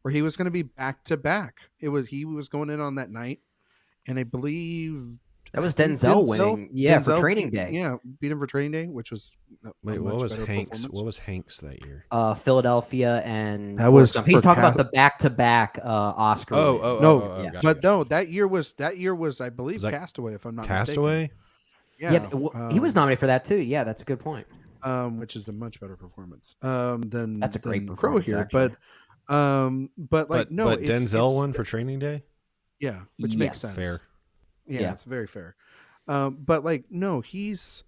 or he was going to be back to back. He was going in on that night, and I believe that was Denzel winning. Yeah, for Training Day. Yeah, beat him for Training Day, which was wait. What was Hanks? What was Hanks that year? Philadelphia and that was. He's talking about the back-to-back Oscar. No, that year was I believe Castaway, if I'm not Castaway. Mistaken. Yeah, he was nominated for that too. Yeah, that's a good point. Which is a much better performance. Than that's a great Crow here, actually. but Denzel won for Training Day. Yeah, which makes sense. Fair. Yeah, it's very fair. But like, no, it's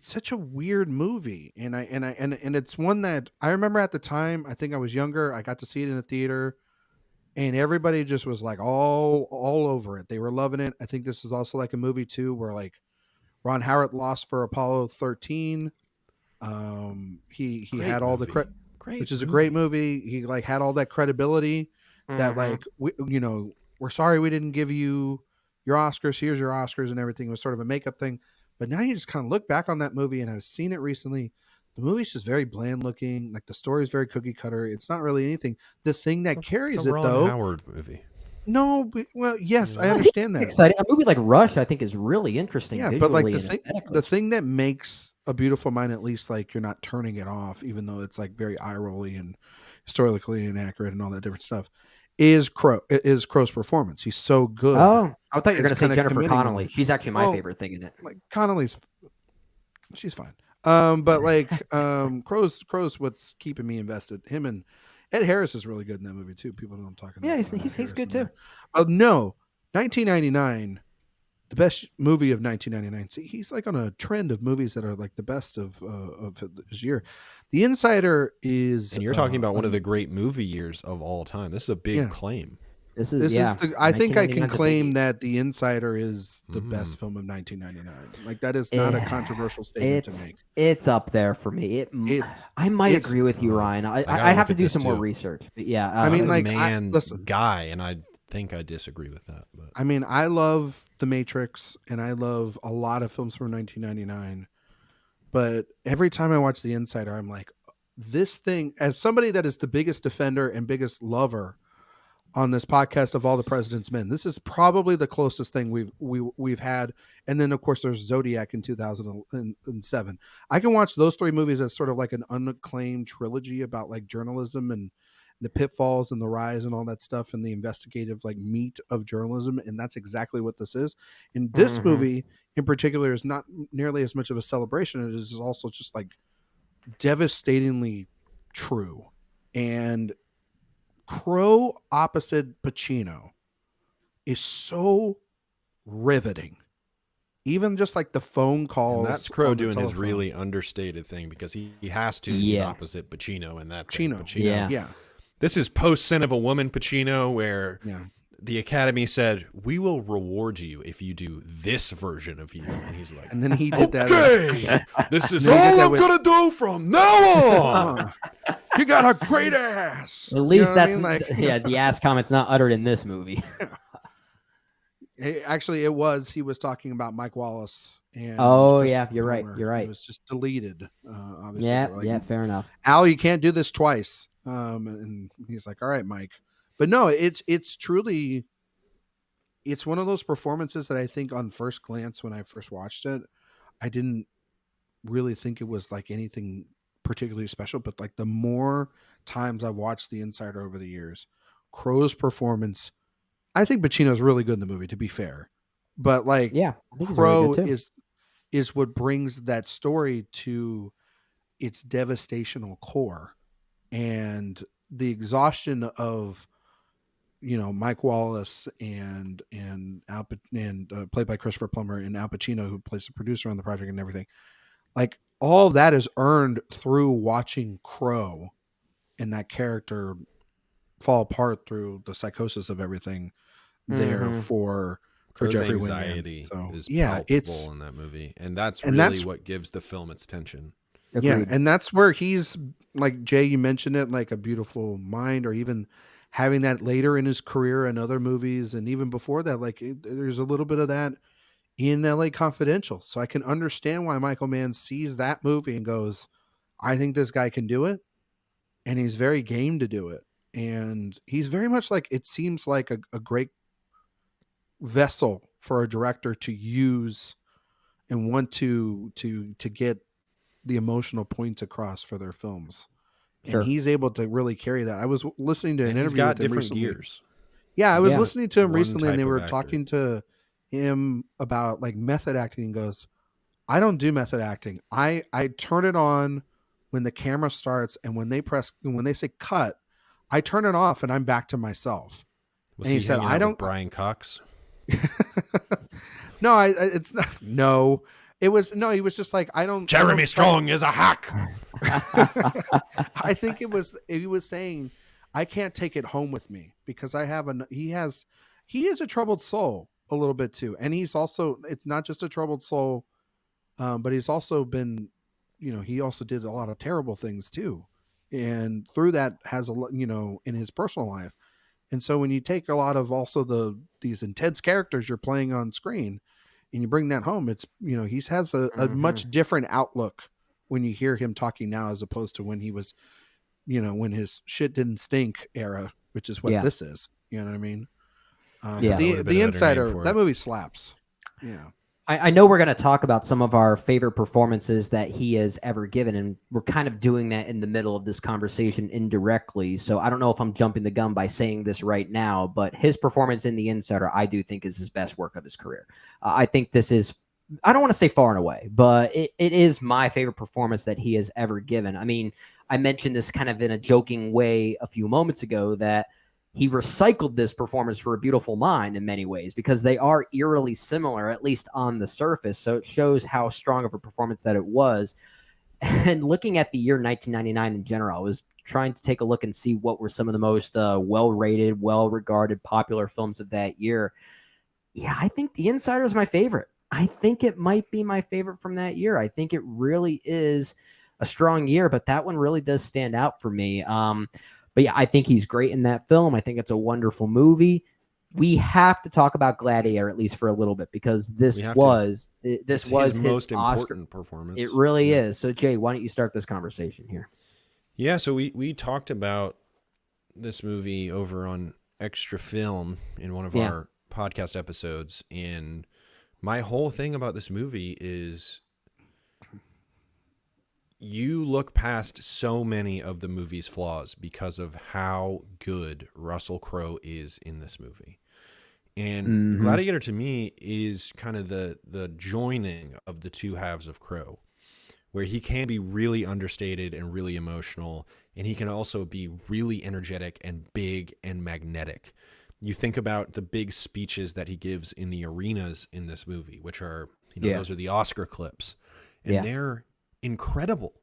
such a weird movie, and it's one that I remember at the time. I think I was younger. I got to see it in a theater, and everybody just was like all over it. They were loving it. I think this is also like a movie too, where like Ron Howard lost for Apollo 13. He had all the credit, which is a great movie. He like had all that credibility that like we're sorry we didn't give you your Oscars. Here's your Oscars and everything. It was sort of a makeup thing. But now you just kind of look back on that movie, and I've seen it recently. The movie's just very bland looking. Like the story is very cookie cutter. It's not really anything. The thing that carries it though. Ron Howard movie. No, but, well, yes, I understand that. Exciting. A movie like Rush, I think, is really interesting. Yeah, but like the thing that makes A Beautiful Mind, at least, like you're not turning it off, even though it's like very eye rolly and historically inaccurate and all that different stuff, is Crow's performance. He's so good. Oh, I thought you were going to say Jennifer Connelly. She's actually my favorite thing in it. Like she's fine. But like Crow's what's keeping me invested. Him and Ed Harris is really good in that movie too. People don't talk about. Yeah, he's good too. No, 1999, the best movie of 1999. See, he's like on a trend of movies that are like the best of this year. The Insider is, and you're talking about one of the great movie years of all time. This is a big claim. This is I think I can claim that The Insider is the best film of 1999. Like that is not a controversial statement to make. It's up there for me. I might agree with you, Ryan. I have to do some more research. But yeah, I mean, like, guy, and I think I disagree with that. But I mean, I love The Matrix, and I love a lot of films from 1999. But every time I watch The Insider, I'm like, this thing, as somebody that is the biggest defender and biggest lover on this podcast of All the President's Men, this is probably the closest thing we've had. And then of course there's Zodiac in 2007. I can watch those three movies as sort of like an unacclaimed trilogy about like journalism and the pitfalls and the rise and all that stuff and the investigative like meat of journalism. And that's exactly what this is. And this movie in particular is not nearly as much of a celebration. It is also just like devastatingly true. And Crowe opposite Pacino is so riveting. Even just like the phone calls. And that's Crowe doing his really understated thing because he has to. He's opposite Pacino and that Pacino. Yeah. This is post Sin of a Woman Pacino where the Academy said, we will reward you if you do this version of you. And he's like, and then he did that. Okay, this is all I'm going to do from now on. You got a great ass. At least that's the ass comment's not uttered in this movie. Actually, he was talking about Mike Wallace. And you're right. It was just deleted. Obviously, yeah, fair enough. Al, you can't do this twice. And he's like, all right, Mike. But no, it's truly, it's one of those performances that I think on first glance, when I first watched it, I didn't really think it was like anything particularly special, but like the more times I've watched The Insider over the years, Crowe's performance, I think Pacino's really good in the movie, to be fair, but like, I think Crowe really good is what brings that story to its devastational core, and the exhaustion of, Mike Wallace and played by Christopher Plummer, and Al Pacino, who plays the producer on the project and everything. Like all of that is earned through watching Crowe and that character fall apart through the psychosis of everything there for Jeffrey anxiety Wingman. Is palpable in that movie, and that's what gives the film its tension. Agreed. Yeah, and that's where he's like, Jay, you mentioned it, like A Beautiful Mind, or even having that later in his career and other movies, and even before that, like there's a little bit of that in LA Confidential. So I can understand why Michael Mann sees that movie and goes, I think this guy can do it, and he's very game to do it. And he's very much like, it seems like a great vessel for a director to use and want to get the emotional points across for their films. Sure. And he's able to really carry that. I was listening to an interview He's got with him different recently. gears. Yeah, I was Yeah. listening to him One recently, and type they of were actor. talking to him about like method acting. And goes, I don't do method acting. I turn it on when the camera starts, and when they say cut, I turn it off and I'm back to myself. Was And he said, hanging I out don't- with Brian Cox. No, it's not. No, he was just like, I don't. Jeremy Strong is a hack. I think he was saying, I can't take it home with me because he is a troubled soul a little bit too. And he's also, it's not just a troubled soul, but he's also been, he also did a lot of terrible things too. And through that has a lot, in his personal life. And so when you take a lot of also these intense characters you're playing on screen and you bring that home, it's, he has a much different outlook when you hear him talking now, as opposed to when he was, when his shit didn't stink era, which is what this is. You know what I mean? Yeah. The Insider, that movie slaps. Yeah. I know we're going to talk about some of our favorite performances that he has ever given, and we're kind of doing that in the middle of this conversation indirectly. So I don't know if I'm jumping the gun by saying this right now, but his performance in The Insider, I do think, is his best work of his career. I think this is, I don't want to say far and away, but it is my favorite performance that he has ever given. I mean, I mentioned this kind of in a joking way a few moments ago, that he recycled this performance for A Beautiful Mind in many ways, because they are eerily similar, at least on the surface. So it shows how strong of a performance that it was. And looking at the year 1999 in general, I was trying to take a look and see what were some of the most well-rated, well-regarded, popular films of that year. Yeah, I think The Insider is my favorite. I think it might be my favorite from that year. I think it really is a strong year, but that one really does stand out for me. But yeah, I think he's great in that film. I think it's a wonderful movie. We have to talk about Gladiator at least for a little bit, because this was his most Oscar. important performance. It really is. So Jay, why don't you start this conversation here? Yeah, so we talked about this movie over on Extra Film in one of our podcast episodes, and my whole thing about this movie is you look past so many of the movie's flaws because of how good Russell Crowe is in this movie. And Gladiator to me is kind of the joining of the two halves of Crowe, where he can be really understated and really emotional, and he can also be really energetic and big and magnetic. You think about the big speeches that he gives in the arenas in this movie, which are, those are the Oscar clips, and they're incredible.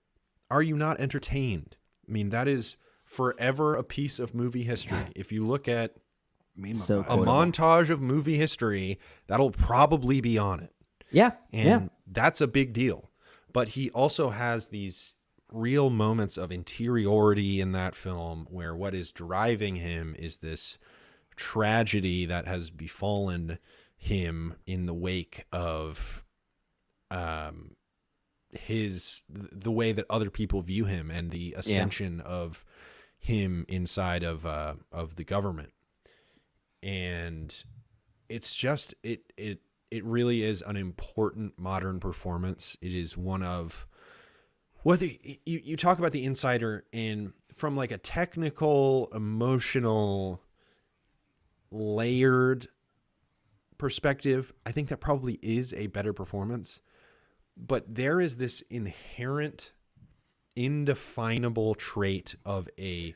Are you not entertained? I mean, that is forever a piece of movie history. If you look at a montage of movie history, that'll probably be on it. Yeah. And that's a big deal. But he also has these real moments of interiority in that film, where what is driving him is this tragedy that has befallen him in the wake of the way that other people view him and the ascension of him inside of the government. And it's just it really is an important modern performance. It is one of, whether you talk about The Insider, and from like a technical, emotional, layered perspective, I think that probably is a better performance. But there is this inherent, indefinable trait of a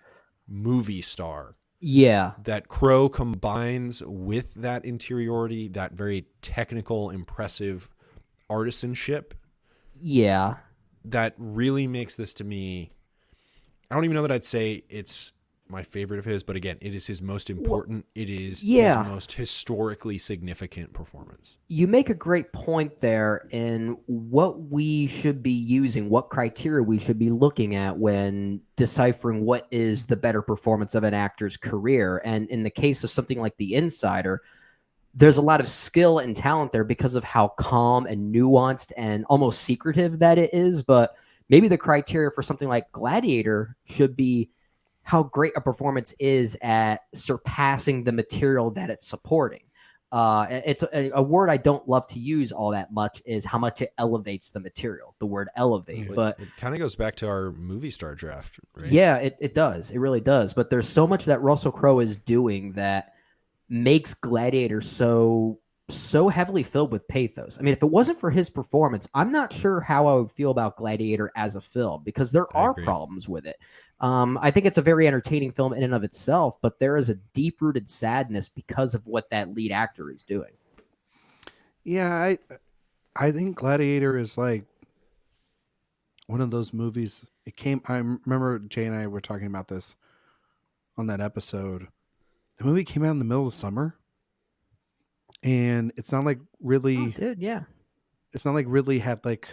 movie star. Yeah. That Crowe combines with that interiority, that very technical, impressive artisanship. Yeah. That really makes this, to me, I don't even know that I'd say it's my favorite of his, but again, it is his most important. It is his most historically significant performance. You make a great point there in what we should be using, what criteria we should be looking at when deciphering what is the better performance of an actor's career. And in the case of something like The Insider, there's a lot of skill and talent there because of how calm and nuanced and almost secretive that it is. But maybe the criteria for something like Gladiator should be how great a performance is at surpassing the material that it's supporting. It's a word I don't love to use all that much, is how much it elevates the material, the word elevate. But it kind of goes back to our movie star draft, right? yeah, it does. It really does. But there's so much that Russell Crowe is doing that makes Gladiator so heavily filled with pathos. I mean, if it wasn't for his performance, I'm not sure how I would feel about Gladiator as a film, because there are problems with it. I think it's a very entertaining film in and of itself, but there is a deep-rooted sadness because of what that lead actor is doing. Yeah, I think Gladiator is like one of those movies. I remember Jay and I were talking about this on that episode. The movie came out in the middle of summer, and it's not like really, dude, yeah. It's not like really had like,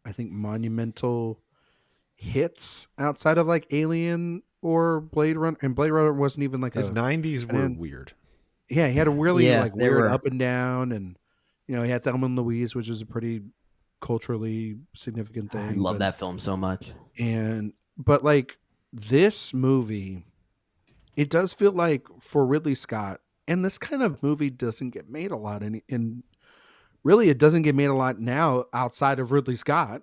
I think, monumental hits outside of like Alien or Blade Runner, and Blade Runner wasn't even like his 90s were weird. Yeah, he had a really like weird were. up and down, and you know, he had Thelma and Louise, which is a pretty culturally significant thing. I love that film so much. But like this movie, it does feel like for Ridley Scott, and this kind of movie doesn't get made a lot, and really it doesn't get made a lot now outside of Ridley Scott.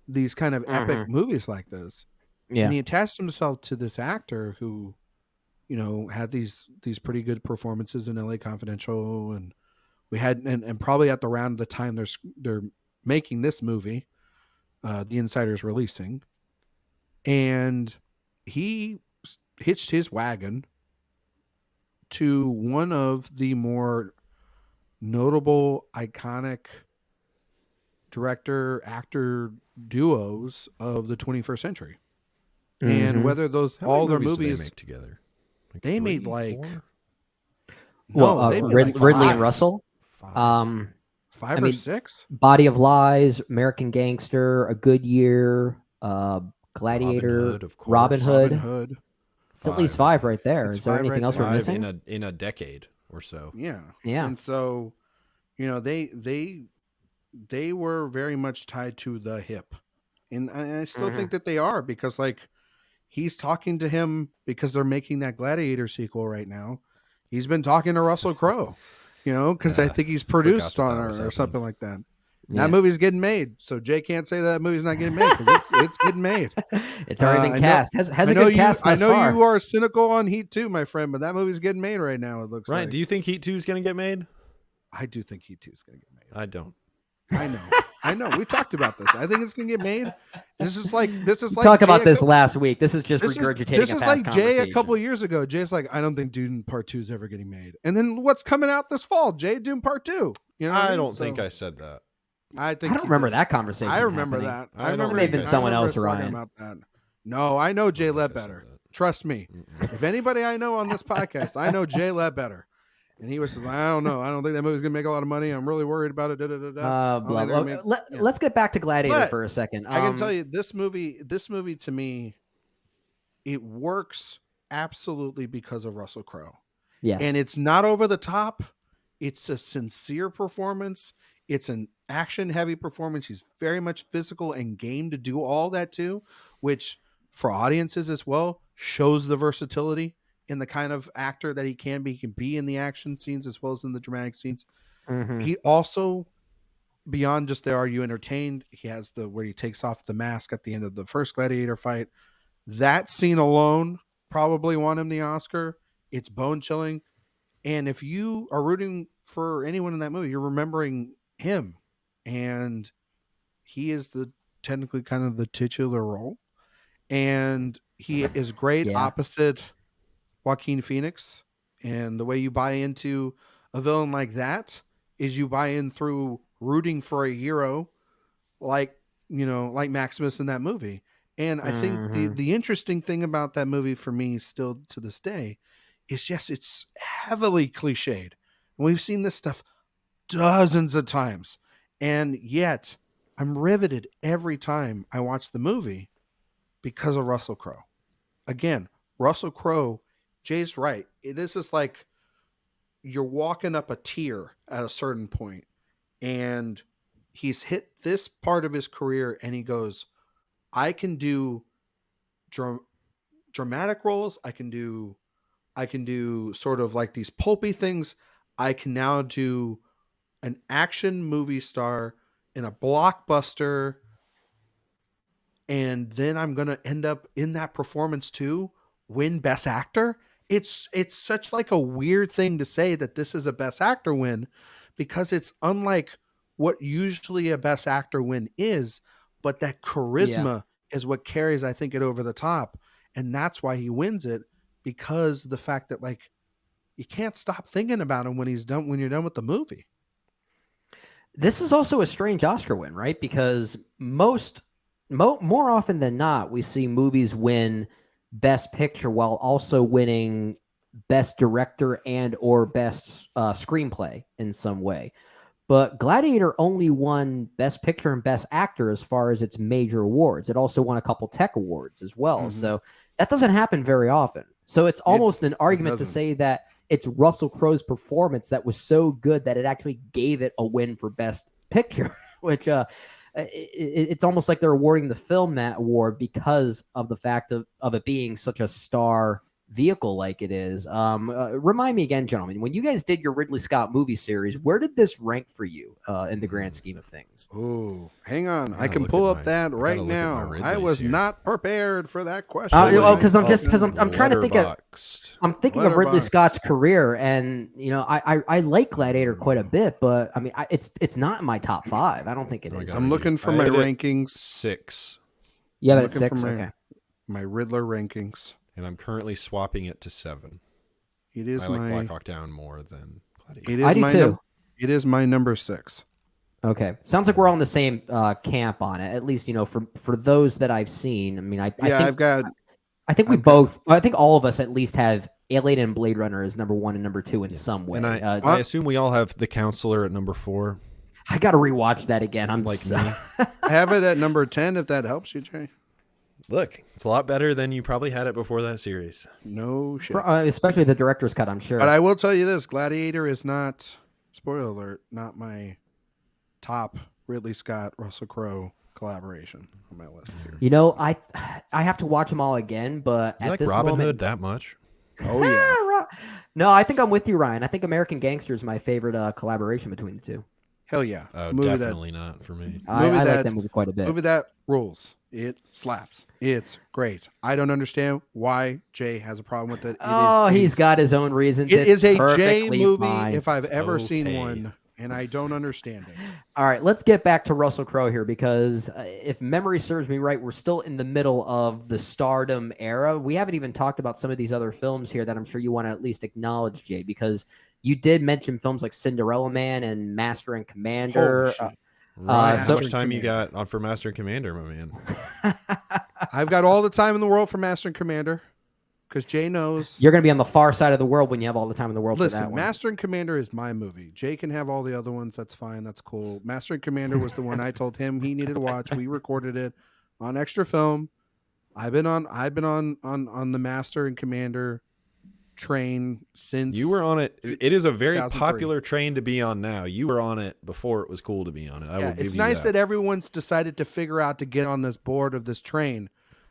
These kind of epic movies like this. Yeah. And he attached himself to this actor who, you know, had these pretty good performances in LA Confidential, and we had and probably at the round of the time they're making this movie, The Insider's releasing, and he hitched his wagon to one of the more notable, iconic director actor duos of the 21st century. And whether those all their movies they make together, like they 3, made like 4? Ridley and Russell, 5 or 6. Body of Lies, American Gangster, A Good Year, Gladiator, Robin Hood. It's at least 5 right there. Is there anything else we're missing? In a decade or so? Yeah. And so, you know, they were very much tied to the hip, and I still think that they are, because like he's talking to him because they're making that Gladiator sequel right now. He's been talking to Russell Crowe, you know, because I think he's produced on it or something like that. Yeah. That movie's getting made, so Jay can't say that movie's not getting made, because it's getting made. It's already been cast. Has a good cast thus I know far. you are cynical on Heat 2, my friend, but that movie's getting made right now. It looks Ryan, like. do you think Heat 2 is going to get made? I do think Heat 2 is going to get made. I don't. I know. We talked about this. I think it's gonna get made. This is like talk about this last week. This is just regurgitating. This is like Jay a couple years ago. Jay's like, I don't think Dune Part 2 is ever getting made. And then what's coming out this fall? Jay, Dune Part 2. You know, I don't think I said that. I don't remember that conversation. I remember happening. that. I remember it may have been someone else, Ryan. About that. No, I know Jay Ledbetter. Trust me. If anybody I know on this podcast, I know Jay Ledbetter. And he was just like, I don't know. I don't think that movie's going to make a lot of money. I'm really worried about it. Let's get back to Gladiator for a second. I can tell you this movie to me, it works absolutely because of Russell Crowe. Yes. And it's not over the top. It's a sincere performance. It's an action heavy performance. He's very much physical and game to do all that too, which for audiences as well shows the versatility in the kind of actor that he can be. He can be in the action scenes as well as in the dramatic scenes. He also, beyond just are you entertained, he has where he takes off the mask at the end of the first Gladiator fight. That scene alone probably won him the Oscar. It's bone chilling. And if you are rooting for anyone in that movie, you're remembering him. And he is technically kind of the titular role. And he is great opposite Joaquin Phoenix. And the way you buy into a villain like that is you buy in through rooting for a hero like Maximus in that movie. And I think the interesting thing about that movie for me still to this day is, yes, it's heavily cliched. And we've seen this stuff dozens of times. And yet I'm riveted every time I watch the movie because of Russell Crowe. Again, Russell Crowe, Jay's right. This is like you're walking up a tier at a certain point, and he's hit this part of his career and he goes, I can do dramatic roles. I can do sort of like these pulpy things. I can now do an action movie star in a blockbuster. And then I'm going to end up in that performance too, win Best Actor. It's such like a weird thing to say that this is a Best Actor win, because it's unlike what usually a Best Actor win is, but that charisma is what carries, I think, it over the top. And that's why he wins it, because the fact that like you can't stop thinking about him when you're done with the movie. This is also a strange Oscar win, right? Because more often than not, we see movies win Best Picture while also winning Best Director and or Best Screenplay in some way. But Gladiator only won Best Picture and Best Actor as far as its major awards. It also won a couple tech awards as well. Mm-hmm. So that doesn't happen very often. So it's almost an argument to say that it's Russell Crowe's performance that was so good that it actually gave it a win for Best Picture, which it's almost like they're awarding the film that award because of the fact of it being such a star vehicle like it is. Remind me again, gentlemen, when you guys did your Ridley Scott movie series, where did this rank for you in the grand scheme of things? Oh, hang on. I can pull up that right now. I was not prepared for that question. Because I'm trying to think of Ridley Scott's career, and I like Gladiator quite a bit, but I mean it's not in my top 5. I don't think it is. I'm looking for my rankings. 6. Yeah, but it's 6. Okay. My Riddler rankings. And I'm currently swapping it to 7. I like Black Hawk Down more than Gladiator. I do too. It is my number 6. Okay, sounds like we're all in the same camp on it. At least for those that I've seen. I mean, I think all of us at least have Alien and Blade Runner as number 1 and number 2 in some way. And I assume we all have The Counselor at number 4. I got to rewatch that again. I'm like me. I have it at number 10. If that helps you, Jay. Look, it's a lot better than you probably had it before that series. No shit. Especially the director's cut, I'm sure. But I will tell you this, Gladiator is not, spoiler alert, not my top Ridley Scott, Russell Crowe collaboration on my list here. I have to watch them all again, but you at like this Robin moment, Hood that much? Oh, yeah. No, I think I'm with you, Ryan. I think American Gangster is my favorite collaboration between the two. Hell yeah. Oh, definitely not for me. I like that movie quite a bit. Movie that rules. It slaps. It's great. I don't understand why Jay has a problem with it. He's got his own reasons. It is a Jay movie fine. if I've ever seen one, and I don't understand it. All right, let's get back to Russell Crowe here, because if memory serves me right, we're still in the middle of the stardom era. We haven't even talked about some of these other films here that I'm sure you want to at least acknowledge, Jay, because you did mention films like Cinderella Man and Master and Commander. How much time you got on for Master and Commander, my man? I've got all the time in the world for Master and Commander, because Jay knows. You're going to be on the far side of the world when you have all the time in the world. Listen, for that one. Master and Commander is my movie. Jay can have all the other ones. That's fine. That's cool. Master and Commander was the one I told him he needed to watch. We recorded it on Extra Film. I've been on the Master and Commander train since you were on it. It is a very popular train to be on now. You were on it before it was cool to be on it. It's nice that everyone's decided to figure out to get on this board of this train.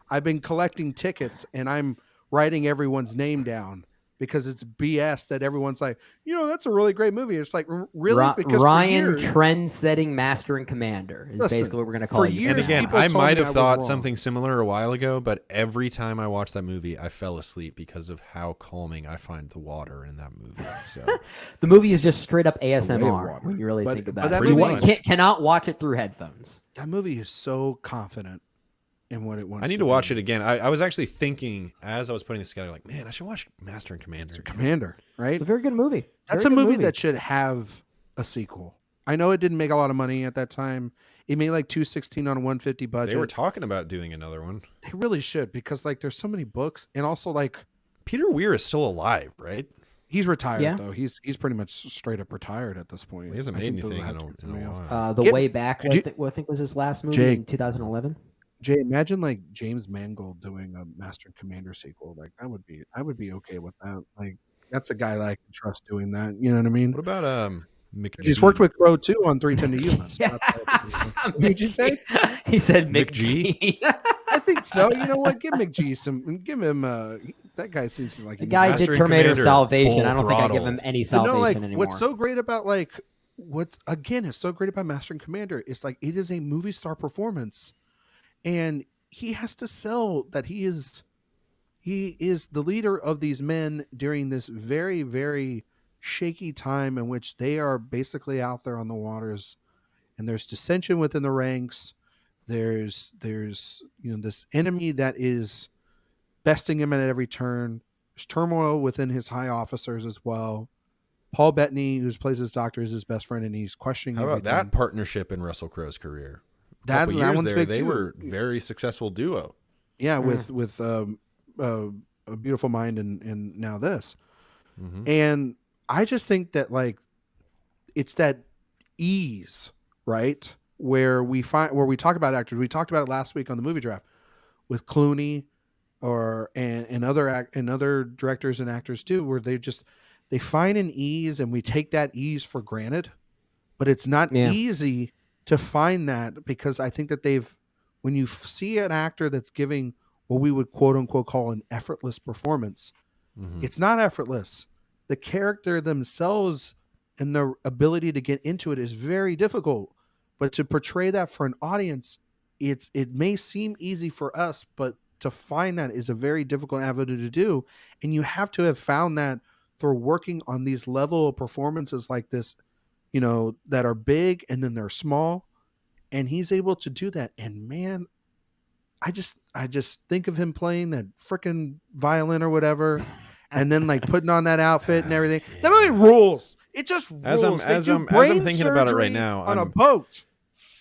I've been collecting tickets and I'm writing everyone's name down, because it's BS that everyone's like, that's a really great movie. It's like, really? Because Ryan trend-setting Master and Commander is basically what we're going to call you. And again, I might have thought something similar a while ago, but every time I watched that movie, I fell asleep because of how calming I find the water in that movie. So the movie is just straight up ASMR when you really think about it. You cannot watch it through headphones. That movie is so confident in what it wants. I need to watch it again. I was actually thinking as I was putting this together, like, man, I should watch Master and Commander. Right? It's a very good movie. That's a movie that should have a sequel. I know it didn't make a lot of money at that time. It made like $216 on a $150 budget. They were talking about doing another one. They really should, because like there's so many books, and also like Peter Weir is still alive, right? He's retired though. He's pretty much straight up retired at this point. He hasn't made anything in a while. The Way Back, I think was his last movie in 2011. Jay, imagine like James Mangold doing a Master and Commander sequel. Like I would be okay with that. Like that's a guy that I can trust doing that. You know what I mean? What about He's worked with Crow too on 310 to Yuma. Yeah. What did you say? He said McG. I think so. You know what? Give McG give him. That guy seems like The guy did Master and Terminator Commander, Salvation. full I don't think I give throttle. him any But no, salvation like anymore. what's so great about it's so great about Master and Commander is like it is a movie star performance, and he has to sell that he is the leader of these men during this very, very shaky time in which they are basically out there on the waters, and there's dissension within the ranks. There's this enemy that is besting him at every turn. There's turmoil within his high officers as well. Paul Bettany, who plays his doctor, is his best friend, and he's questioning. How about everything. that partnership in Russell Crowe's career? That Years one's there, big they too. were very successful duo. Yeah, with a Beautiful Mind and now this. Mhm. And I just think that like it's that ease, right? Where we talk about actors. We talked about it last week on the movie draft with Clooney and other directors and actors too, where they find an ease, and we take that ease for granted. But it's not easy to find that, because I think that when you see an actor that's giving what we would quote unquote call an effortless performance, it's not effortless. The character themselves and their ability to get into it is very difficult. But to portray that for an audience, it may seem easy for us, but to find that is a very difficult avenue to do. And you have to have found that through working on these level of performances like this, that are big and then they're small. And he's able to do that. And man, I just think of him playing that freaking violin or whatever, and then like putting on that outfit and everything. That movie rules. It just rules. As I'm thinking about it right now, on a boat.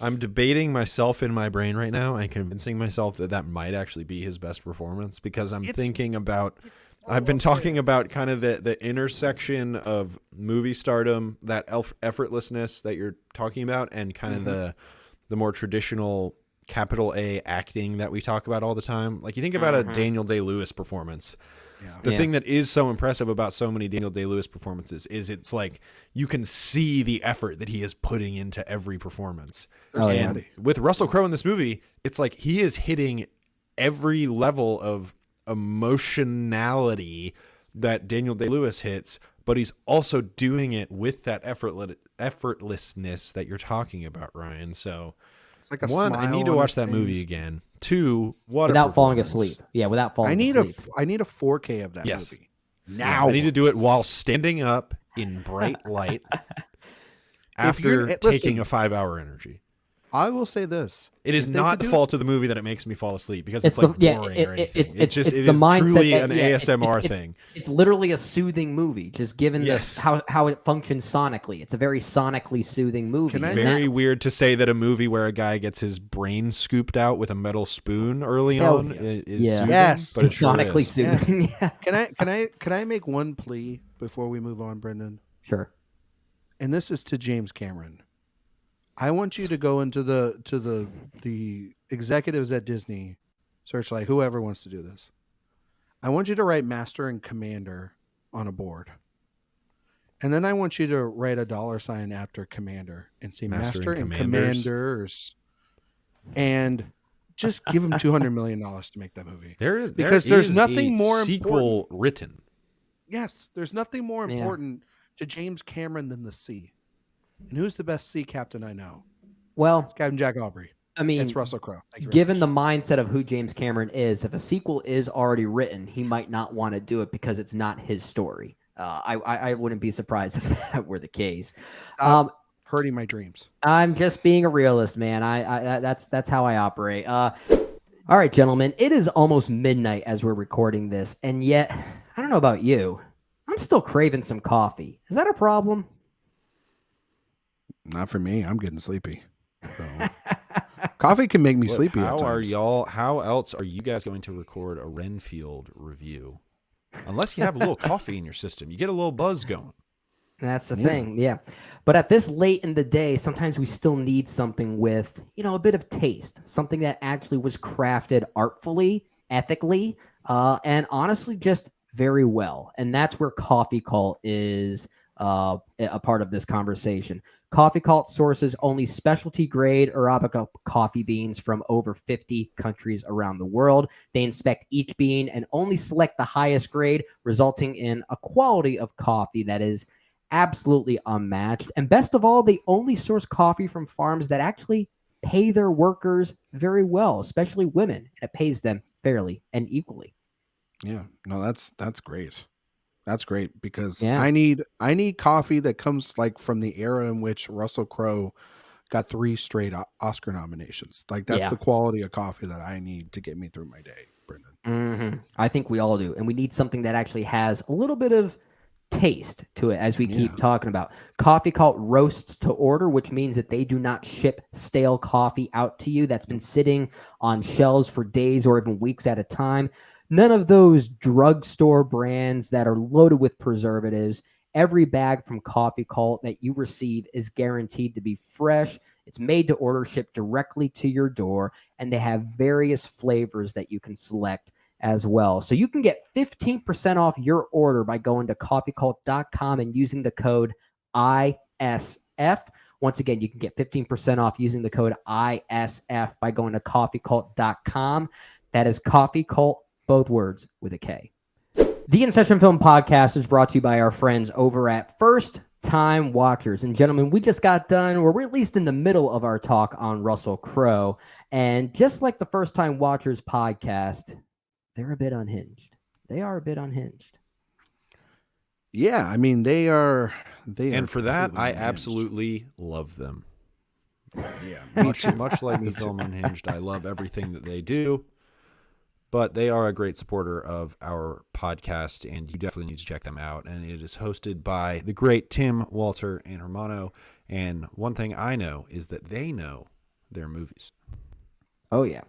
I'm debating myself in my brain right now and convincing myself that might actually be his best performance, because thinking about. I've been talking about kind of the intersection of movie stardom, that effortlessness that you're talking about, and kind of the more traditional capital A acting that we talk about all the time. Like you think about a Daniel Day-Lewis performance. The thing that is so impressive about so many Daniel Day-Lewis performances is it's like you can see the effort that he is putting into every performance. And with Russell Crowe in this movie, it's like he is hitting every level of emotionality that Daniel Day-Lewis hits, but he's also doing it with that effortlessness that you're talking about, Ryan. So it's like one, I need to watch that movie again. Two, without falling asleep. Yeah, without falling asleep. I need a 4K of that movie. Now I need to do it while standing up in bright light after taking a 5-hour energy. I will say this. It is not the fault of the movie that it makes me fall asleep, because it's like boring or anything. It is the mindset truly that, an ASMR thing. It's literally a soothing movie, just given how it functions sonically. It's a very sonically soothing movie. Very weird to say that a movie where a guy gets his brain scooped out with a metal spoon early on is soothing, but it sonically soothing. Yes. Can I make one plea before we move on, Brendan? Sure. And this is to James Cameron. I want you to go into the executives at Disney, Searchlight, whoever wants to do this. I want you to write Master and Commander on a board. And then I want you to write a $ after Commander and say Master and Commanders. And just give them $200 million to make that movie. There's nothing more sequel important. Written. Yes, there's nothing more important to James Cameron than the sea. And who's the best sea captain I know? Well, it's Captain Jack Aubrey. I mean, it's Russell Crowe. Given the mindset of who James Cameron is, if a sequel is already written, he might not want to do it because it's not his story. I wouldn't be surprised if that were the case. Hurting my dreams. I'm just being a realist, man. That's how I operate. All right, gentlemen, it is almost midnight as we're recording this, and yet I don't know about you, I'm still craving some coffee. Is that a problem? Not for me. I'm getting sleepy. So. Coffee can make me sleepy. How else are you guys going to record a Renfield review? Unless you have a little coffee in your system, you get a little buzz going. That's the thing, yeah. But at this late in the day, sometimes we still need something with, a bit of taste, something that actually was crafted artfully, ethically, and honestly just very well. And that's where Coffee Cult is a part of this conversation. Coffee Cult sources only specialty grade Arabica coffee beans from over 50 countries around the world. They inspect each bean and only select the highest grade, resulting in a quality of coffee that is absolutely unmatched. And best of all, they only source coffee from farms that actually pay their workers very well, especially women, and it pays them fairly and equally. Yeah, no, that's great. That's great because Yeah. I need coffee that comes like from the era in which Russell Crowe got 3 straight Oscar nominations. Like that's Yeah. the quality of coffee that I need to get me through my day, Brendan. I think we all do. And we need something that actually has a little bit of taste to it, as we keep talking about. Coffee Cult roasts to order, which means that they do not ship stale coffee out to you that's been sitting on shelves for days or even weeks at a time. None of those drugstore brands that are loaded with preservatives. Every bag from Coffee Cult that you receive is guaranteed to be fresh. It's made to order, shipped directly to your door, and they have various flavors that you can select as well. So you can get 15% off your order by going to coffeecult.com and using the code ISF. Once again, you can get 15% off using the code ISF by going to coffeecult.com. That is Coffee Cult, both words with a K. The InSession Film Podcast is brought to you by our friends over at First Time Watchers. And gentlemen, we just got done, or we're at least in the middle of our talk on Russell Crowe. And just like the First Time Watchers podcast, they're a bit unhinged. They are a bit unhinged. Yeah, I mean they are. And for that, I unhinged. absolutely love them. Yeah, Much like the film Unhinged, I love everything that they do. But they are a great supporter of our podcast, and you definitely need to check them out. And it is hosted by the great Tim, Walter, and Hermano. And one thing I know is that they know their movies. Oh, yeah.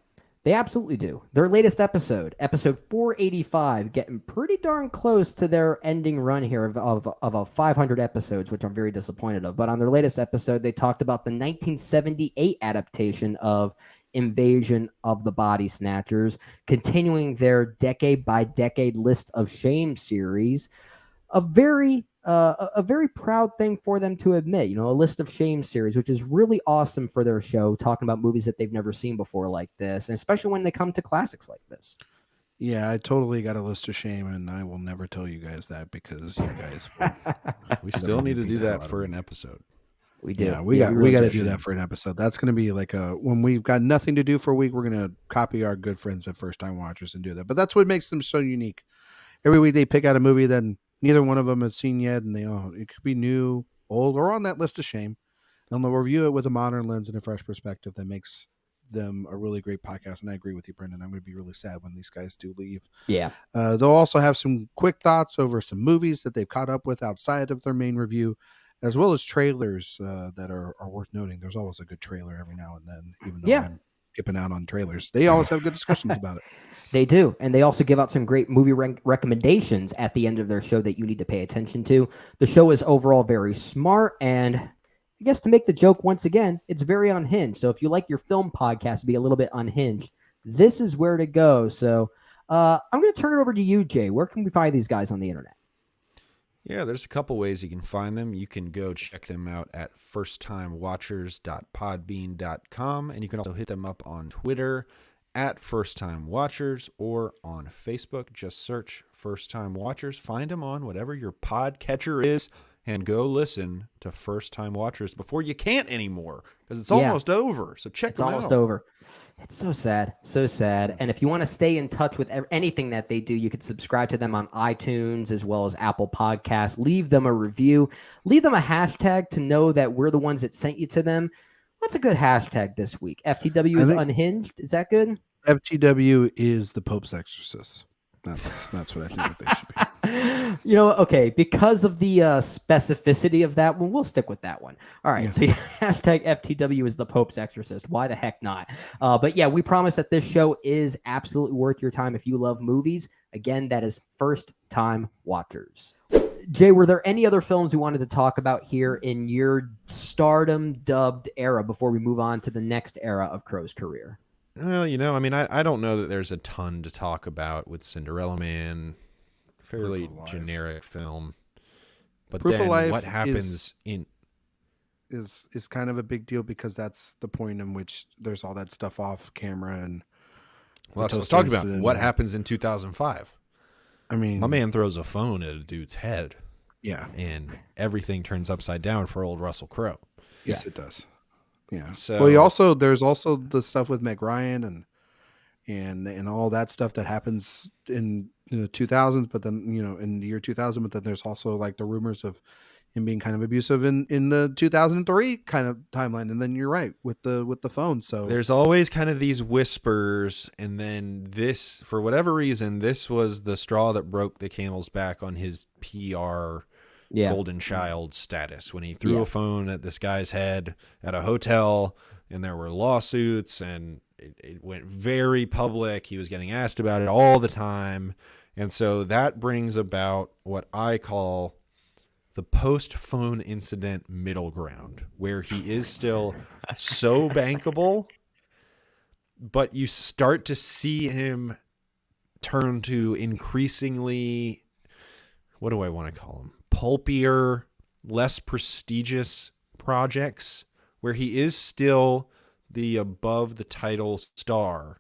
They absolutely do. Their latest episode 485, getting pretty darn close to their ending run here of 500 episodes, which I'm very disappointed of. But on their latest episode, they talked about the 1978 adaptation of Invasion of the Body Snatchers, continuing their decade-by-decade list of shame series. A very proud thing for them to admit, a list of shame series, which is really awesome for their show, talking about movies that they've never seen before like this, and especially when they come to classics like this. Yeah, I totally got a list of shame, and I will never tell you guys that because you guys. We still need to do that for an episode. We do. Yeah, we got to do that for an episode. That's going to be like when we've got nothing to do for a week, we're going to copy our good friends at First Time Watchers and do that. But that's what makes them so unique. Every week they pick out a movie that neither one of them has seen yet, and it could be new, old, or on that list of shame. And they'll review it with a modern lens and a fresh perspective that makes them a really great podcast. And I agree with you, Brendan. I'm going to be really sad when these guys do leave. Yeah. They'll also have some quick thoughts over some movies that they've caught up with outside of their main review, as well as trailers that are worth noting. There's always a good trailer every now and then, even though I'm skipping out on trailers. They always have good discussions about it. They do. And they also give out some great movie recommendations at the end of their show that you need to pay attention to. The show is overall very smart. And I guess to make the joke once again, it's very unhinged. So if you like your film podcast to be a little bit unhinged, this is where to go. So I'm going to turn it over to you, Jay. Where can we find these guys on the internet? Yeah, there's a couple ways you can find them. You can go check them out at firsttimewatchers.podbean.com, and you can also hit them up on Twitter at First Time Watchers or on Facebook. Just search First Time Watchers. Find them on whatever your podcatcher is, and go listen to First Time Watchers before you can't anymore, because it's almost over. So check them out. It's almost over. It's so sad. So sad. And if you want to stay in touch with anything that they do, you can subscribe to them on iTunes as well as Apple Podcasts. Leave them a review. Leave them a hashtag to know that we're the ones that sent you to them. What's a good hashtag this week? FTW is unhinged. Is that good? FTW is the Pope's Exorcist. That's what I think that they should be. Okay, because of the specificity of that one, we'll stick with that one. All right, so hashtag FTW is the Pope's Exorcist. Why the heck not? But yeah, we promise that this show is absolutely worth your time if you love movies. Again, that is First Time Watchers. Jay, were there any other films you wanted to talk about here in your stardom dubbed era before we move on to the next era of Crowe's career? Well, I don't know that there's a ton to talk about with Cinderella Man. Fairly generic film. But Proof of then Life what happens is kind of a big deal because that's the point in which there's all that stuff off camera and well, that's what I was talking about. What happens in 2005? I mean, My man throws a phone at a dude's head. Yeah. And everything turns upside down for old Russell Crowe. Yes, it does. Yeah. So Well, there's also the stuff with Meg Ryan and all that stuff that happens in the 2000s, but then, in the year 2000, but then there's also like the rumors of him being kind of abusive in the 2003 kind of timeline. And then you're right with the phone. So there's always kind of these whispers. And then this, for whatever reason, this was the straw that broke the camel's back on his PR golden child status when he threw a phone at this guy's head at a hotel, and there were lawsuits, and it went very public. He was getting asked about it all the time. And so that brings about what I call the post-phone incident middle ground, where he is still so bankable, but you start to see him turn to increasingly, what do I want to call him? Pulpier, less prestigious projects, where he is still the above the title star,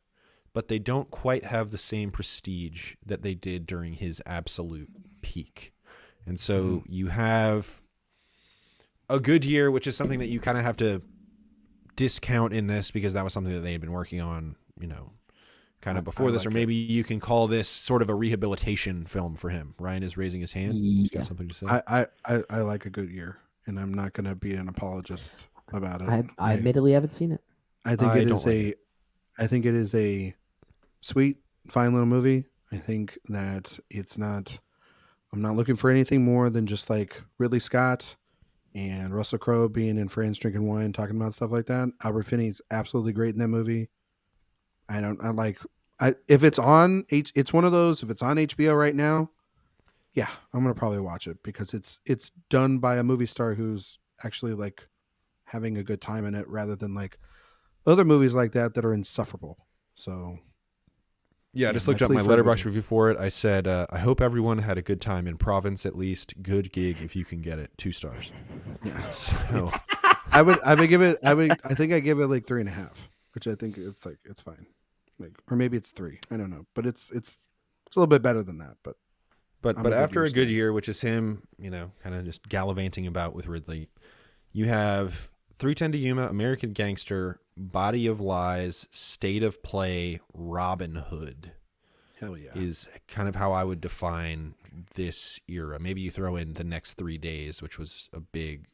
but they don't quite have the same prestige that they did during his absolute peak. And so you have a good year, which is something that you kind of have to discount in this because that was something that they had been working on, kind of before this, or maybe you can call this sort of a rehabilitation film for him. Ryan is raising his hand. He's got something to say. I like A Good Year, and I'm not going to be an apologist about it. I admittedly haven't seen it. I think it is a sweet, fine little movie. I think that I'm not looking for anything more than just like Ridley Scott and Russell Crowe being in Friends, drinking wine, talking about stuff like that. Albert Finney's absolutely great in that movie. If it's on it's one of those, if it's on HBO right now, yeah, I'm going to probably watch it because it's done by a movie star who's actually like having a good time in it rather than like other movies like that are insufferable. So I just looked up my Letterboxd review for it. I said, I hope everyone had a good time in Province, at least. Good gig if you can get it. 2 stars. Yeah. So I think I give it like 3.5, which I think it's fine. Like, or maybe it's 3. I don't know, but it's a little bit better than that. But after A Good Year, which is him, kind of just gallivanting about with Ridley, you have 3:10 to Yuma, American Gangster, Body of Lies, State of Play, Robin Hood. Hell yeah. Is kind of how I would define this era. Maybe you throw in The Next 3 Days, which was a big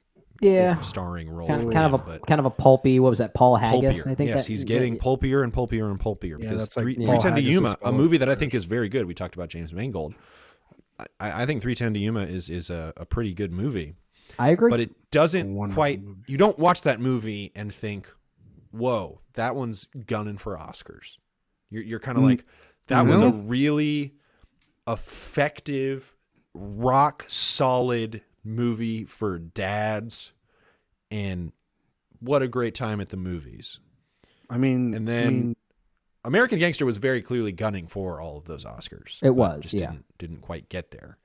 starring role. Kind of a pulpy, what was that, Paul Haggis? Pulpier. I think yes, he's getting pulpier and pulpier and pulpier. Yeah, because that's like 3:10 to Yuma, a movie that I think is very good. We talked about James Mangold. I think 3:10 to Yuma is a pretty good movie. I agree. But it doesn't quite, you don't watch that movie and think, whoa, that one's gunning for Oscars. You're kind of like, that was a really effective, rock solid movie for dads, and what a great time at the movies. And then American Gangster was very clearly gunning for all of those Oscars. It was, just didn't quite get there.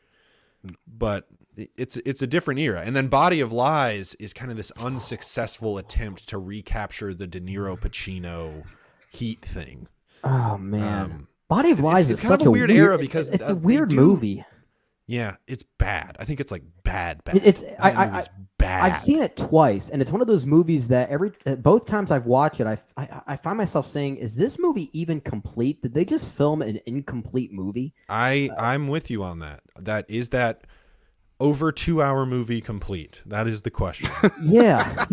But it's a different era. And then Body of Lies is kind of this unsuccessful attempt to recapture the De Niro Pacino Heat thing. Oh man, Body of Lies is kind such of a weird era because it's a weird movie. Yeah, it's bad. I think it's like bad. It's bad. I've seen it twice, and it's one of those movies that both times I've watched it, I find myself saying, "Is this movie even complete? Did they just film an incomplete movie?" I'm with you on that. That over 2-hour movie complete? That is the question. Yeah.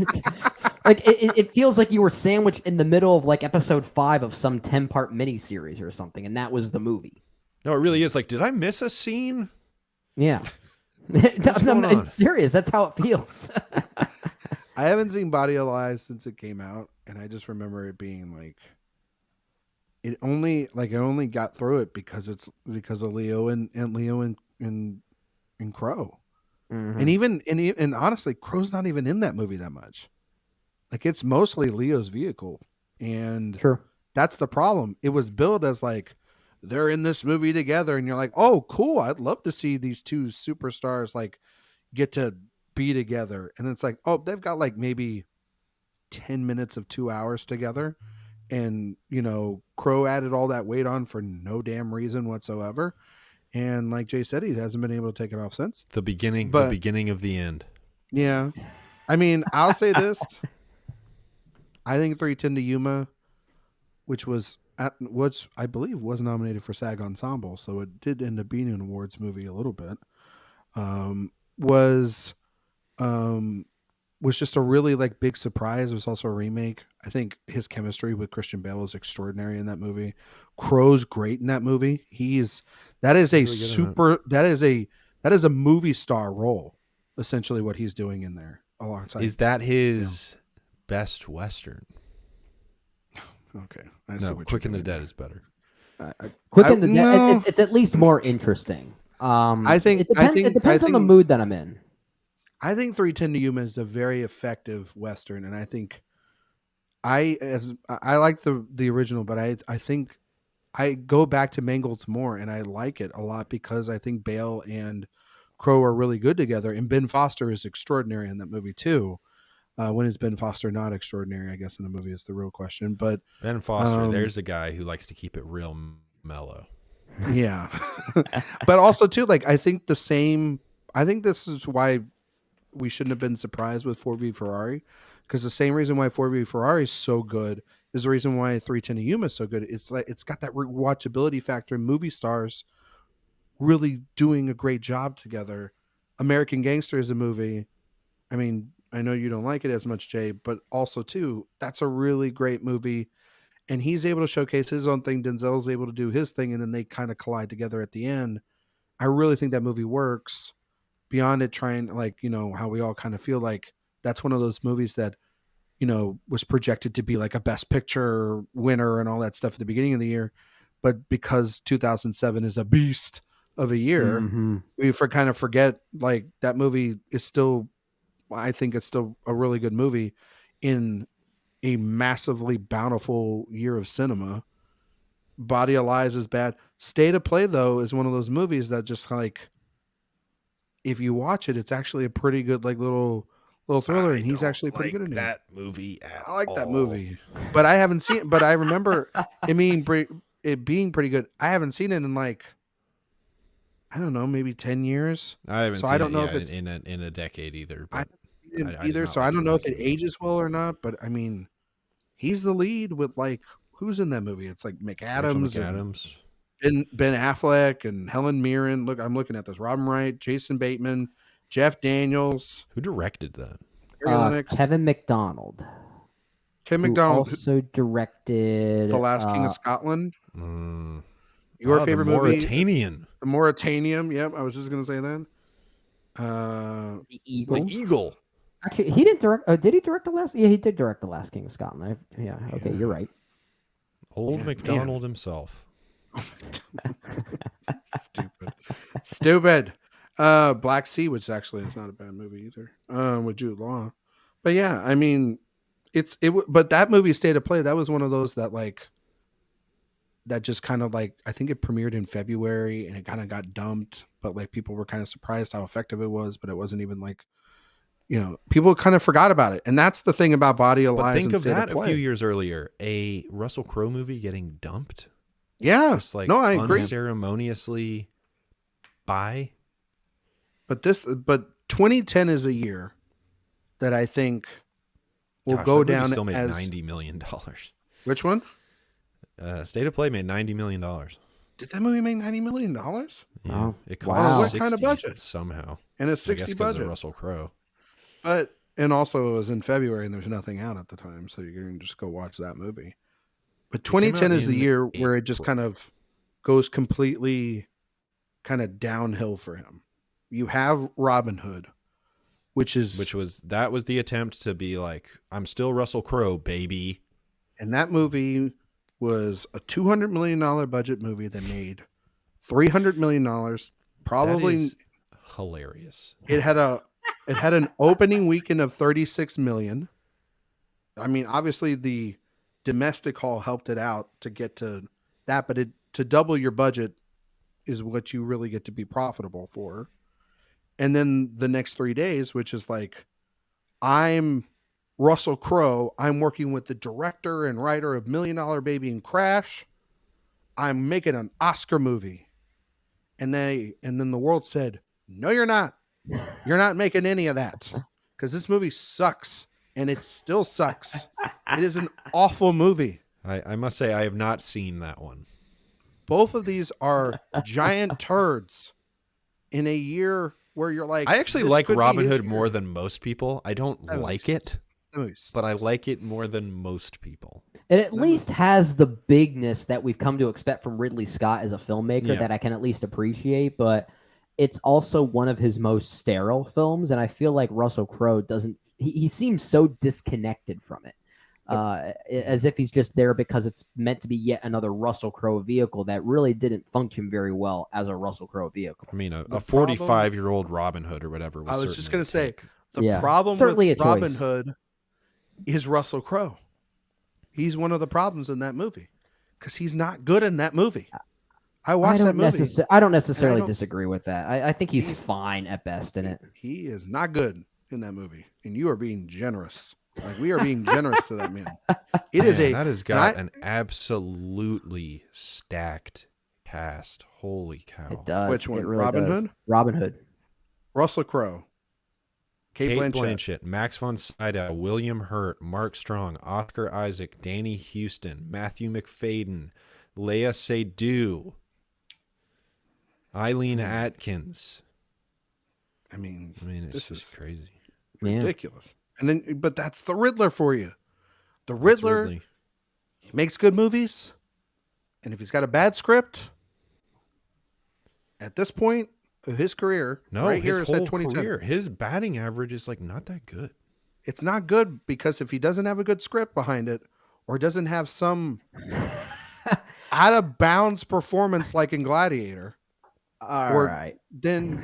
Like it feels like you were sandwiched in the middle of like episode 5 of some 10-part miniseries or something, and that was the movie. No, it really is. Like, did I miss a scene? Yeah. I'm serious. That's how it feels. I haven't seen Body of Lies since it came out, and I just remember it being like, I only got through it because of Leo and Crowe. Mm-hmm. And honestly, Crowe's not even in that movie that much. Like, it's mostly Leo's vehicle, and that's the problem. It was billed as like, they're in this movie together, and you're like, oh, cool. I'd love to see these two superstars like, get to be together. And it's like, oh, they've got like maybe 10 minutes of 2 hours together. And, Crowe added all that weight on for no damn reason whatsoever. And like Jay said, he hasn't been able to take it off since. The beginning of the end. Yeah. I mean, I'll say this. I think 3:10 to Yuma, which I believe was nominated for SAG Ensemble, so it did end up being an awards movie a little bit, was just a really like big surprise. It was also a remake. I think his chemistry with Christian Bale is extraordinary in that movie. Crowe's great in that movie. That is a movie star role, essentially what he's doing in there alongside. Is that his best Western? Okay. No, Quick and the Dead is better. Quick and the Dead. It's at least more interesting. I think it depends on the mood that I'm in. I think 3:10 to Yuma is a very effective Western, and I think I like the original, but I think I go back to Mangold's more, and I like it a lot because I think Bale and Crowe are really good together, and Ben Foster is extraordinary in that movie too. When is Ben Foster not extraordinary? I guess in the movie is the real question. But Ben Foster, there's a guy who likes to keep it real mellow. Yeah, but also too, like I think this is why we shouldn't have been surprised with Ford v Ferrari, because the same reason why Ford v Ferrari is so good is the reason why 3:10 to Yuma is so good. It's like it's got that rewatchability factor. Movie stars really doing a great job together. American Gangster is a movie. I mean, I know you don't like it as much, Jay, but also too, that's a really great movie. And he's able to showcase his own thing. Denzel's able to do his thing, and then they kind of collide together at the end. I really think that movie works beyond it trying, like, how we all kind of feel like that's one of those movies that, was projected to be like a best picture winner and all that stuff at the beginning of the year. But because 2007 is a beast of a year, we kind of forget like that movie is still, I think it's still a really good movie in a massively bountiful year of cinema. Body of Lies is bad. State of Play, though, is one of those movies that just like, if you watch it, it's actually a pretty good like little thriller, and he's actually pretty good in that movie. I like that movie, but I haven't seen it. But I remember it being pretty good. I haven't seen it in like, I don't know, maybe 10 years. I haven't seen I don't it know yet if it's in a decade either. But so I don't know if it ages well or not. But I mean, he's the lead with like, who's in that movie? It's like McAdams. Ben Affleck and Helen Mirren. Look, I'm looking at this. Robin Wright, Jason Bateman, Jeff Daniels. Who directed that? Kevin McDonald. Kevin McDonald also directed The Last King of Scotland. Your favorite movie? The Mauritanian. Yep, I was just gonna say that. The Eagle. Actually, he didn't direct. Did he direct the last? Yeah, he did direct The Last King of Scotland. Okay, you're right. Old McDonald himself. Stupid. Black Sea, which actually is not a bad movie either. With Jude Law. But yeah, I mean, but that movie, State of Play, that was one of those that like, that just kind of like, I think it premiered in February and it kind of got dumped, but like people were kind of surprised how effective it was, but it wasn't even like, people kind of forgot about it. And that's the thing about Body of Lies. Think of that a few years earlier, a Russell Crowe movie getting dumped. Yeah. Just like I agree. Unceremoniously by. But 2010 is a year that I think will go down still made as $90 million. Which one? State of Play made $90 million. Did that movie make $90 million? Yeah, it cost what kind of budget somehow, and a 60 budget. Russell Crowe, and also it was in February and there's nothing out at the time, so you can just go watch that movie. But 2010 is the year where it just kind of goes completely kind of downhill for him. You have Robin Hood, which was the attempt to be like, I'm still Russell Crowe, baby. And that movie was a $200 million budget movie that made $300 million. Probably that is hilarious. It had an opening weekend of $36 million. I mean, obviously the domestic haul helped it out to get to that, but to double your budget is what you really get to be profitable for. And then the next 3 days, which is like, I'm Russell Crowe. I'm working with the director and writer of $1 Million Baby and Crash. I'm making an Oscar movie. And then the world said, no, you're not. You're not making any of that. Because this movie sucks. And it still sucks. It is an awful movie. I must say, I have not seen that one. Both of these are giant turds in a year where you're like, I actually this like could be Robin his Hood year. more than most people. I don't That like movie it, That movie but I sucks. like it more than most people. It at least has the bigness that we've come to expect from Ridley Scott as a filmmaker Yeah. that I can at least appreciate, but it's also one of his most sterile films, and I feel like Russell Crowe doesn't he seems so disconnected from it. As if he's just there because it's meant to be yet another Russell Crowe vehicle that really didn't function very well as a Russell Crowe vehicle. I mean, a The problem- 45-year-old Robin Hood or whatever. I was just going to say, the Yeah, problem certainly with a Robin choice. Hood is Russell Crowe. He's one of the problems in that movie because he's not good in that movie. I watched that movie. I don't necessarily don't- disagree with that. I think he's fine at best in it. He is not good in that movie, and you are being generous. Like, we are being generous to that man. It is that has got and an absolutely stacked cast. Holy cow! It does. Which one? It really Robin does. Hood? Robin Hood. Russell Crowe, Kate Blanchett. Blanchett, Max von Sydow, William Hurt, Mark Strong, Oscar Isaac, Danny Houston, Matthew McFadden, Lea Seydoux, Eileen Atkins. I mean, It's this just is crazy. Yeah. ridiculous. And then, but that's the Riddler for you. The That's Riddler Ridley. makes good movies, and if he's got a bad script, at this point of his career, No, right here his is at whole 2010. career, his batting average is like not that good. It's not good because if he doesn't have a good script behind it, or doesn't have some out of bounds performance like in Gladiator, All Or- right. then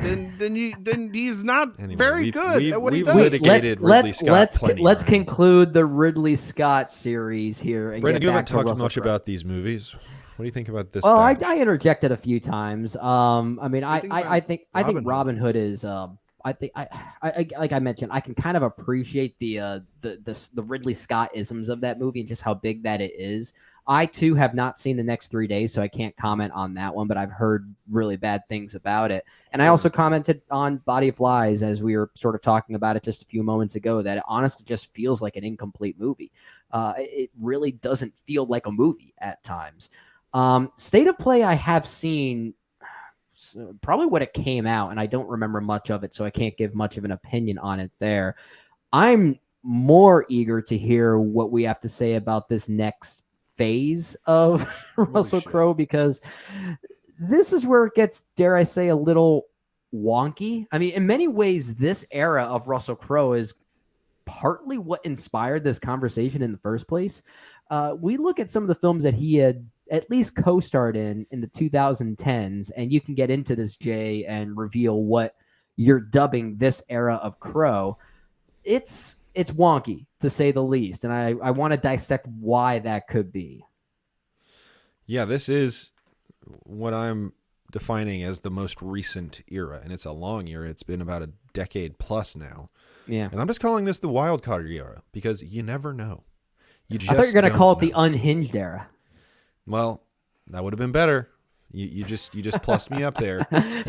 he's not Anyway, very we've- good we've- at what he we've does. litigated Ridley Scott plenty, let's Ryan. conclude the Ridley Scott series here. And Brendan, get you back haven't to talked Russell much Crowe. about these movies. What do you think about this? Oh, batch? I interjected a few times. I mean, What do you think I about think Robin Hood? Robin Hood is. I think I like I mentioned, I can kind of appreciate the Ridley Scott isms of that movie and just how big that it is. I too have not seen The Next 3 Days, so I can't comment on that one, but I've heard really bad things about it. And I also commented on Body of Lies as we were sort of talking about it just a few moments ago, that it honestly just feels like an incomplete movie. It really doesn't feel like a movie at times. State of Play I have seen probably when it came out, and I don't remember much of it, so I can't give much of an opinion on it there. I'm more eager to hear what we have to say about this next phase of Russell shit. Crowe, because this is where it gets, dare I say, a little wonky. I mean, in many ways, this era of Russell Crowe is partly what inspired this conversation in the first place. We look at some of the films that he had at least co-starred in the 2010s, and you can get into this, Jay, and reveal what you're dubbing this era of Crowe. It's wonky, to say the least, and I want to dissect why that could be. Yeah, this is what I'm defining as the most recent era, and it's a long era. It's been about a decade plus now. Yeah. And I'm just calling this the wild card era because you never know. You just I thought you were going to don't call it the know. unhinged era. Well, that would have been better. You just plussed me up there. I'm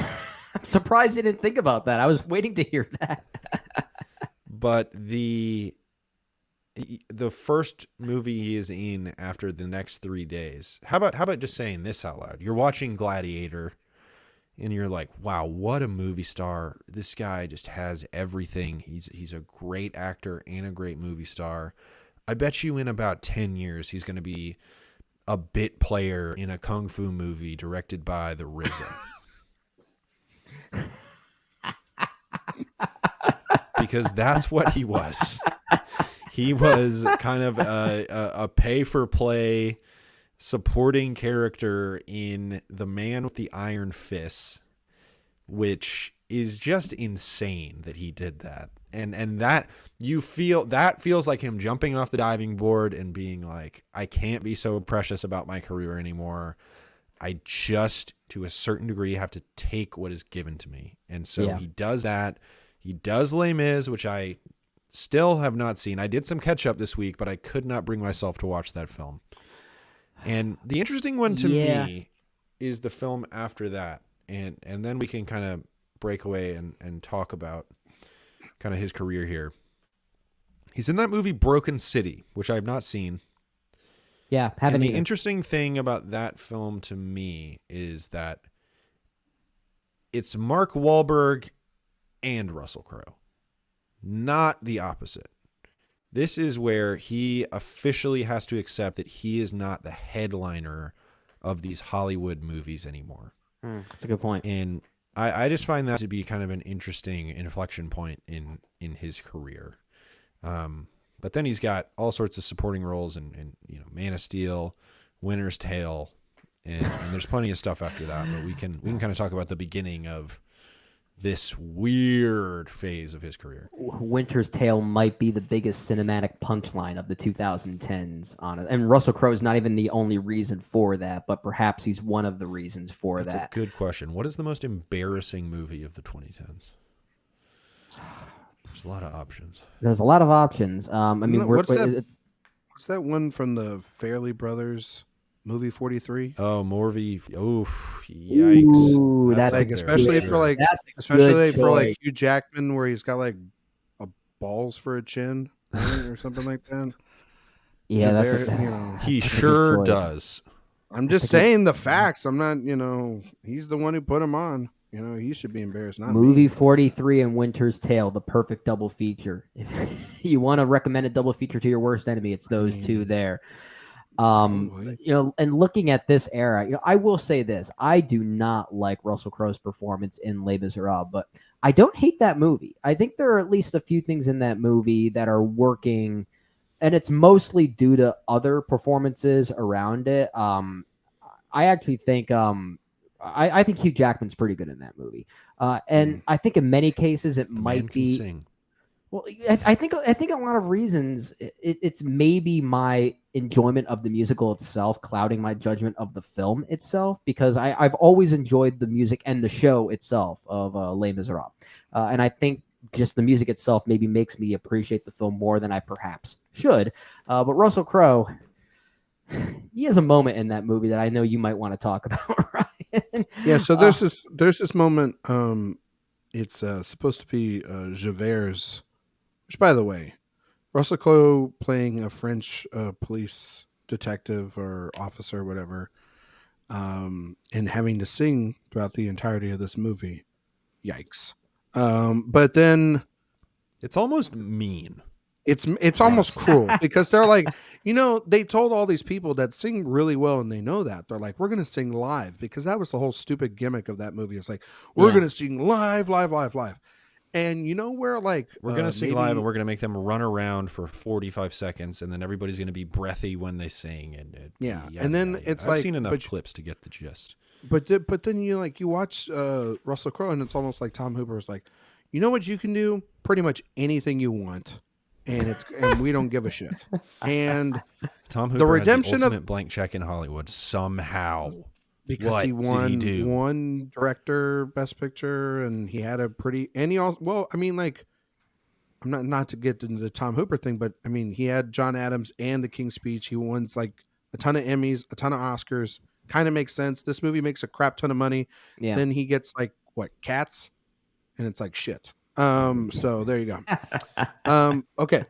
surprised you didn't think about that. I was waiting to hear that. But the first movie he is in after The Next 3 Days. How about just saying this out loud? You're watching Gladiator and you're like, wow, what a movie star. This guy just has everything. He's a great actor and a great movie star. I bet you in about 10 years he's going to be a bit player in a kung fu movie directed by the RZA. Because that's what he was. He was kind of a pay-for-play supporting character in The Man with the Iron Fists, which is just insane that he did that. And that feels like him jumping off the diving board and being like, I can't be so precious about my career anymore. I just to a certain degree, have to take what is given to me. And so Yeah. he does that. He does Les Mis, which I still have not seen. I did some catch up this week, but I could not bring myself to watch that film. And the interesting one to me is the film after that. And then we can kind of break away and talk about kind of his career here. He's in that movie Broken City, which I have not seen. Yeah, And haven't the either. interesting thing about that film to me is that it's Mark Wahlberg and Russell Crowe, not the opposite. This is where he officially has to accept that he is not the headliner of these Hollywood movies anymore. That's a good point. And I just find that to be kind of an interesting inflection point in his career. But then he's got all sorts of supporting roles in Man of Steel, Winter's Tale, and there's plenty of stuff after that. But we can kind of talk about the beginning of this weird phase of his career. Winter's Tale might be the biggest cinematic punchline of the 2010s on it. And Russell Crowe is not even the only reason for that, but perhaps he's one of the reasons for That's that. a good question. What is the most embarrassing movie of the 2010s? There's a lot of options. There's a lot of options. I mean, What's that one from the Fairley Brothers, movie 43? Oh, Morvey. Oh, yikes. Ooh, that's up a there. especially good- for like that's a especially good for like choice. Hugh Jackman, where he's got like a balls for a chin, right, or something like that. Yeah, that's Javert, a, He that's a good sure choice. does. I'm just saying the facts. I'm not, he's the one who put him on. He should be embarrassed, not Movie me. 43 and Winter's Tale, the perfect double feature. If you want to recommend a double feature to your worst enemy, it's those two there. Probably. And looking at this era, I will say this: I do not like Russell Crowe's performance in Les Miserables, but I don't hate that movie. I think there are at least a few things in that movie that are working, and it's mostly due to other performances around it. I actually think I think Hugh Jackman's pretty good in that movie, and I think in many cases it The man might can be. sing. Well, I think a lot of reasons it's maybe my enjoyment of the musical itself clouding my judgment of the film itself, because I've always enjoyed the music and the show itself of Les Miserables, and I think just the music itself maybe makes me appreciate the film more than I perhaps should. But Russell Crowe, he has a moment in that movie that I know you might want to talk about, Ryan. Yeah, so there's this moment. It's supposed to be Javert's, which, by the way, Russell Crowe playing a French police detective or officer, or whatever, and having to sing throughout the entirety of this movie. Yikes! But then It's almost mean. it's almost cruel, because they're like, they told all these people that sing really well, and they know that, they're like, we're going to sing live, because that was the whole stupid gimmick of that movie. It's like, we're going to sing live. And where like We're going to sing maybe- live, and we're going to make them run around for 45 seconds, and then everybody's going to be breathy when they sing. And and then it's I've like, seen enough but- clips to get the gist. But then you watch Russell Crowe, and it's almost like Tom Hooper is like, you know what you can do? Pretty much anything you want, and we don't give a shit. And Tom Hooper redemption has of- the ultimate blank check in Hollywood somehow. because What he did won he do? one director best picture, and he had a pretty, and he also, well, I mean, like, I'm not to get into the Tom Hooper thing, but I mean, he had John Adams and The King's Speech. He won like a ton of Emmys, a ton of Oscars. Kind of makes sense. This movie makes a crap ton of money. Yeah. Then he gets like what, Cats, and it's like shit. So there you go. Okay.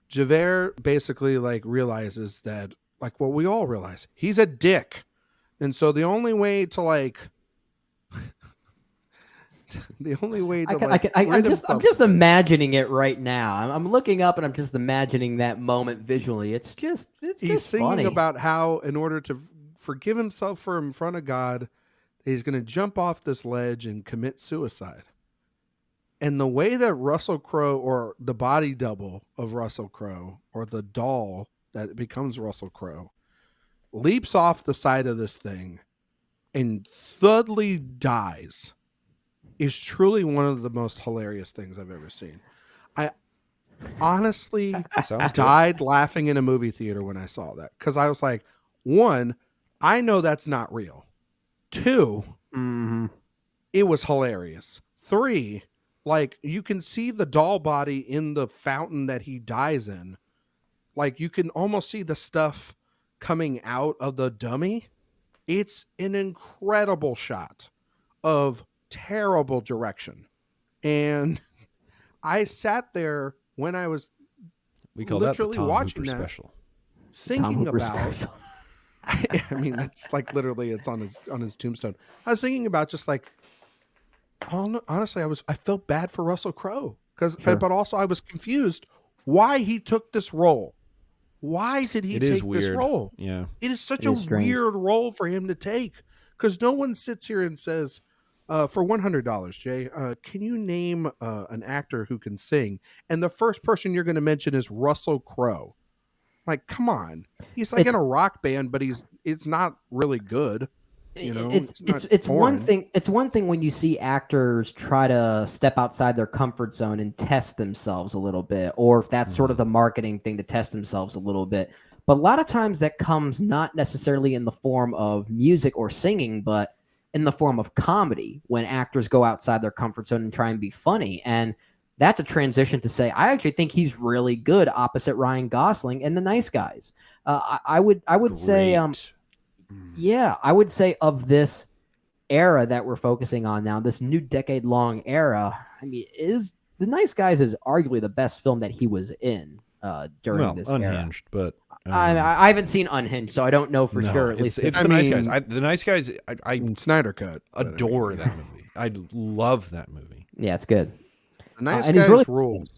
Javert basically like realizes that, like what we all realize, he's a dick. And so the only way to like I'm just imagining it right now. I'm looking up and I'm just imagining that moment visually. It's just he's singing funny. about how in order to forgive himself in front of God, he's going to jump off this ledge and commit suicide. And the way that Russell Crowe, or the body double of Russell Crowe, or the doll that becomes Russell Crowe, leaps off the side of this thing and suddenly dies is truly one of the most hilarious things I've ever seen. I honestly Sounds good. died laughing in a movie theater when I saw that, because I was like, one, I know that's not real. 2, Mhm. it was hilarious. 3, like you can see the doll body in the fountain that he dies in. Like you can almost see the stuff coming out of the dummy. It's an incredible shot of terrible direction. And I sat there when I was We call that the literally Tom watching Hooper that, special. thinking Hooper about special. I mean, that's like literally it's on his tombstone. I was thinking about just like honestly, I felt bad for Russell Crowe but also I was confused why he took this role. Why did he It is take weird. this role? Yeah. It is such It a is strange. weird role for him to take because no one sits here and says, for $100, Jay, can you name an actor who can sing? And the first person you're going to mention is Russell Crowe. Like, come on. He's like in a rock band, but it's not really good. You know, it's one thing. It's one thing when you see actors try to step outside their comfort zone and test themselves a little bit, or if that's sort of the marketing thing to test themselves a little bit. But a lot of times that comes not necessarily in the form of music or singing, but in the form of comedy when actors go outside their comfort zone and try and be funny. And that's a transition to say, I actually think he's really good opposite Ryan Gosling and The Nice Guys. I would say, yeah, I would say of this era that we're focusing on now, this new decade-long era, I mean, The Nice Guys is arguably the best film that he was in during this Unhinged, era. but I haven't seen Unhinged, so I don't know for sure. At least it's The Nice Guys. The Nice Guys. I Snyder Cut. adore that movie. I love that movie. Yeah, it's good. The Nice and he's Guys really rules.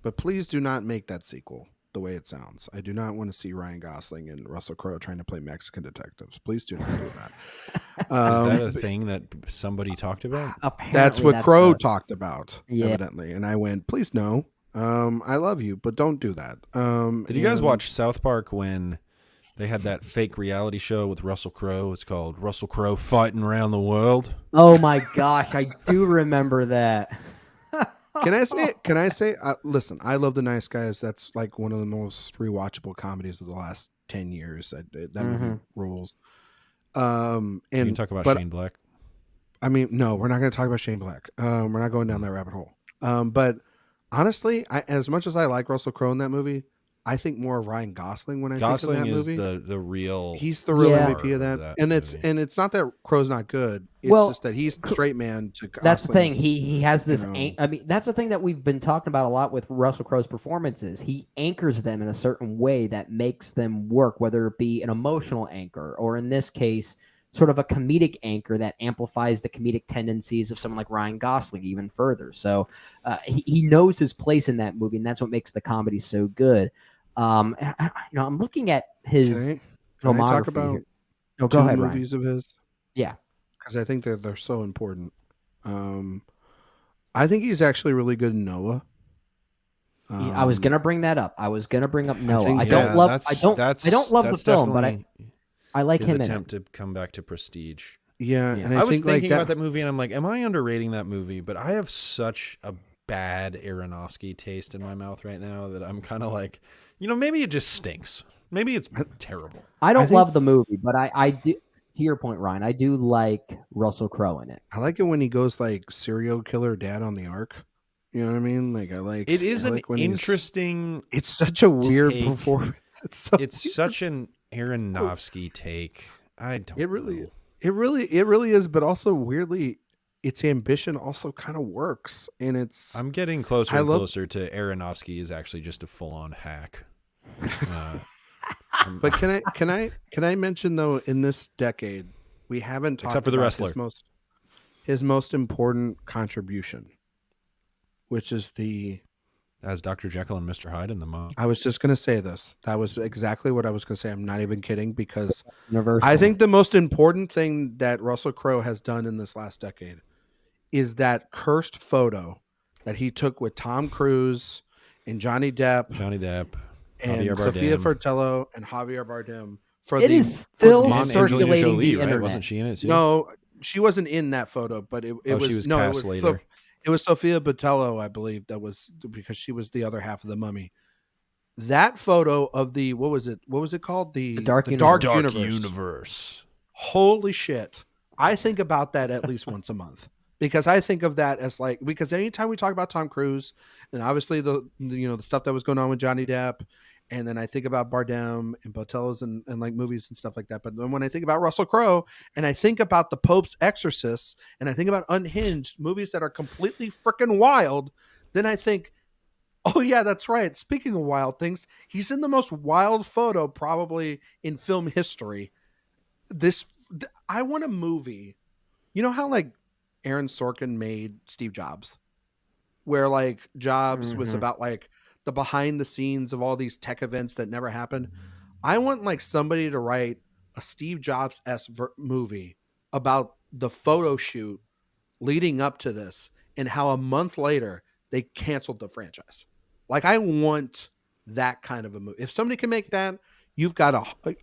But please do not make that sequel the way it sounds. I do not want to see Ryan Gosling and Russell Crowe trying to play Mexican detectives. Please do not do that. Is that a thing that somebody talked about? That's what Crowe talked about, Yeah. evidently. And I went, please no. I love you, but don't do that. Did you guys watch South Park when they had that fake reality show with Russell Crowe? It's called Russell Crowe Fighting Around the World. Oh my gosh, I do remember that. Can I say, listen, I love The Nice Guys. That's like one of the most rewatchable comedies of the last 10 years. That movie rules. And you can talk about Shane Black. I mean, no, we're not going to talk about Shane Black. We're not going down that rabbit hole. But honestly, as much as I like Russell Crowe in that movie, I think more of Ryan Gosling when I think of that movie. Gosling is the real. He's the real Yeah. MVP of that. And movie. it's not that Crowe's not good. It's Well, just that he's the straight man to Gosling's. That's the thing. He has this. you know. I mean, that's the thing that we've been talking about a lot with Russell Crowe's performances. He anchors them in a certain way that makes them work, whether it be an emotional anchor or, in this case, sort of a comedic anchor that amplifies the comedic tendencies of someone like Ryan Gosling even further. So he knows his place in that movie, and that's what makes the comedy so good. I'm looking at his Can I talk filmography about here. No, two go ahead, Ryan. movies of his? Yeah. Because I think they're so important. I think he's actually really good in Noah. I was gonna bring that up. I was gonna bring up Noah. think- I don't love the that's film, but definitely I like his him in attempt it. to come back to prestige. Yeah, Yeah. and I was think thinking like about that movie, and I'm like, am I underrating that movie? But I have such a bad Aronofsky taste in my mouth right now that I'm kind of like, maybe it just stinks. Maybe it's terrible. I don't think- love the movie, but I do. To your point, Ryan, I do like Russell Crowe in it. I like it when he goes like serial killer dad on the ark. You know what I mean? Like It is I an like when he's- interesting. It's such a weird take. performance. It's It's such an Aronofsky take. I don't. It really, know. it really is. But also weirdly, its ambition also kind of works, and it's. I'm getting closer I and love- closer to Aronofsky is actually just a full-on hack. But can I mention though, in this decade, we haven't talked Except for the about wrestler. his most important contribution, which is as Dr. Jekyll and Mr. Hyde in the mob. I was just going to say this. That was exactly what I was going to say. I'm not even kidding, because Universal. I think the most important thing that Russell Crowe has done in this last decade is that cursed photo that he took with Tom Cruise and Johnny Depp and Javier Bardem. Sofia Vertello and Javier Bardem. It is still And Angelina circulating Jolie, the right? internet. Wasn't she in it too? No, she wasn't in that photo, but it was she was no, cast later. It was Sofia Botello, I believe, that was, because she was the other half of the mummy. That photo of the what was it called? The Dark Dark Universe. Universe. Universe. Holy shit. I think about that at least once a month, because I think of that as like, because anytime we talk about Tom Cruise and obviously the stuff that was going on with Johnny Depp, and then I think about Bardem and Botello's and like movies and stuff like that. But then when I think about Russell Crowe and I think about the Pope's Exorcist and I think about Unhinged, movies that are completely freaking wild, then I think, oh yeah, that's right. Speaking of wild things, he's in the most wild photo probably in film history. I want a movie. You know how like Aaron Sorkin made Steve Jobs, where like Jobs was about like the behind the scenes of all these tech events that never happened. I want like somebody to write a Steve Jobs-esque movie about the photo shoot leading up to this and how a month later they canceled the franchise. Like I want that kind of a movie. If somebody can make that,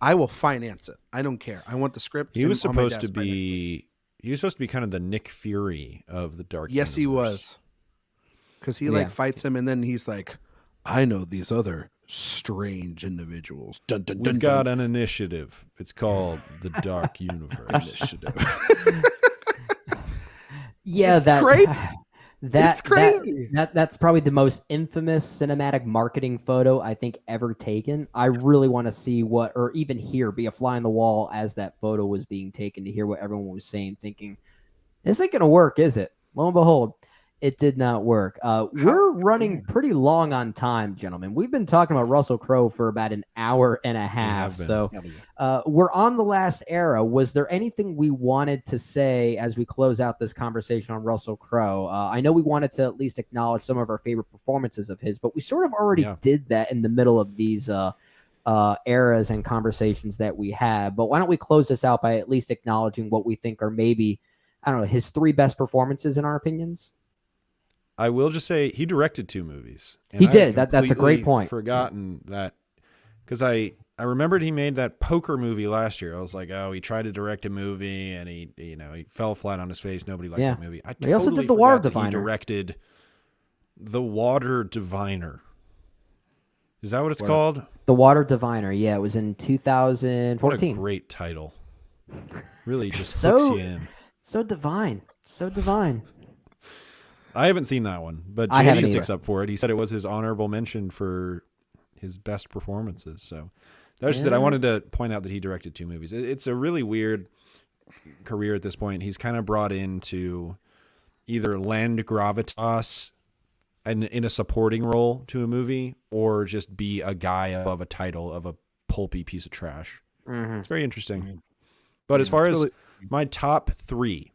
I will finance it. I don't care. I want the script. He was supposed to be kind of the Nick Fury of the Dark Yes, Universe. he was. Because he like fights him and then he's like, I know these other strange individuals. Dun, dun, We've dun, got dun. an initiative. It's called the Dark Universe. Initiative. Yeah, It's crazy. That's crazy. That's probably the most infamous cinematic marketing photo I think ever taken. I really want to see or even be a fly on the wall as that photo was being taken, to hear what everyone was saying, thinking, this ain't going to work, is it? Lo and behold, it did not work. We're running pretty long on time, gentlemen. We've been talking about Russell Crowe for about an hour and a half. So we're on the last era. Was there anything we wanted to say as we close out this conversation on Russell Crowe? I know we wanted to at least acknowledge some of our favorite performances of his, but we sort of already did that in the middle of these eras and conversations that we have. But why don't we close this out by at least acknowledging what we think are maybe, I don't know, his 3 best performances in our opinions? I will just say he directed 2 movies. And He did. I That's a great point. Forgotten that, because I remembered he made that poker movie last year. I was like, oh, he tried to direct a movie and he fell flat on his face. Nobody liked that movie. He also did The Water Diviner. He directed The Water Diviner. Is that what it's called? The Water Diviner. Yeah, it was in 2014. What a great title. Really just hooks you in. So divine. So divine. I haven't seen that one, but JD sticks up for it. He said it was his honorable mention for his best performances. So that's just it. I wanted to point out that he directed 2 movies. It's a really weird career at this point. He's kind of brought in to either lend gravitas and in a supporting role to a movie, or just be a guy above a title of a pulpy piece of trash. Mm-hmm. It's very interesting. But as far as my top 3,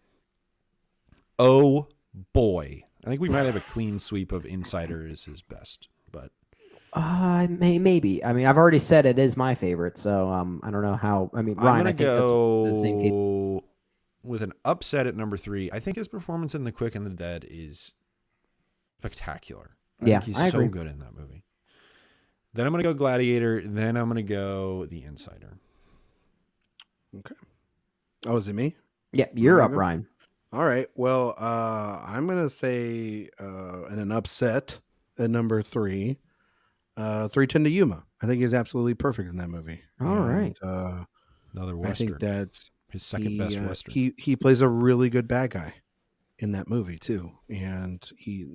oh boy. I think we might have a clean sweep of Insider is his best, but maybe. I mean, I've already said it is my favorite, so I don't know how. I mean, Ryan, I think that's the same case. With an upset at number 3. I think his performance in The Quick and the Dead is spectacular. I think he's so good in that movie. Then I'm going to go Gladiator. Then I'm going to go The Insider. Okay. Oh, is it me? Yeah, you're up, Ryan. All right. Well, I'm going to say in an upset at number 3, 3:10 to Yuma. I think he's absolutely perfect in that movie. All right. Another Western. I think that's his second best Western. He plays a really good bad guy in that movie too. And he's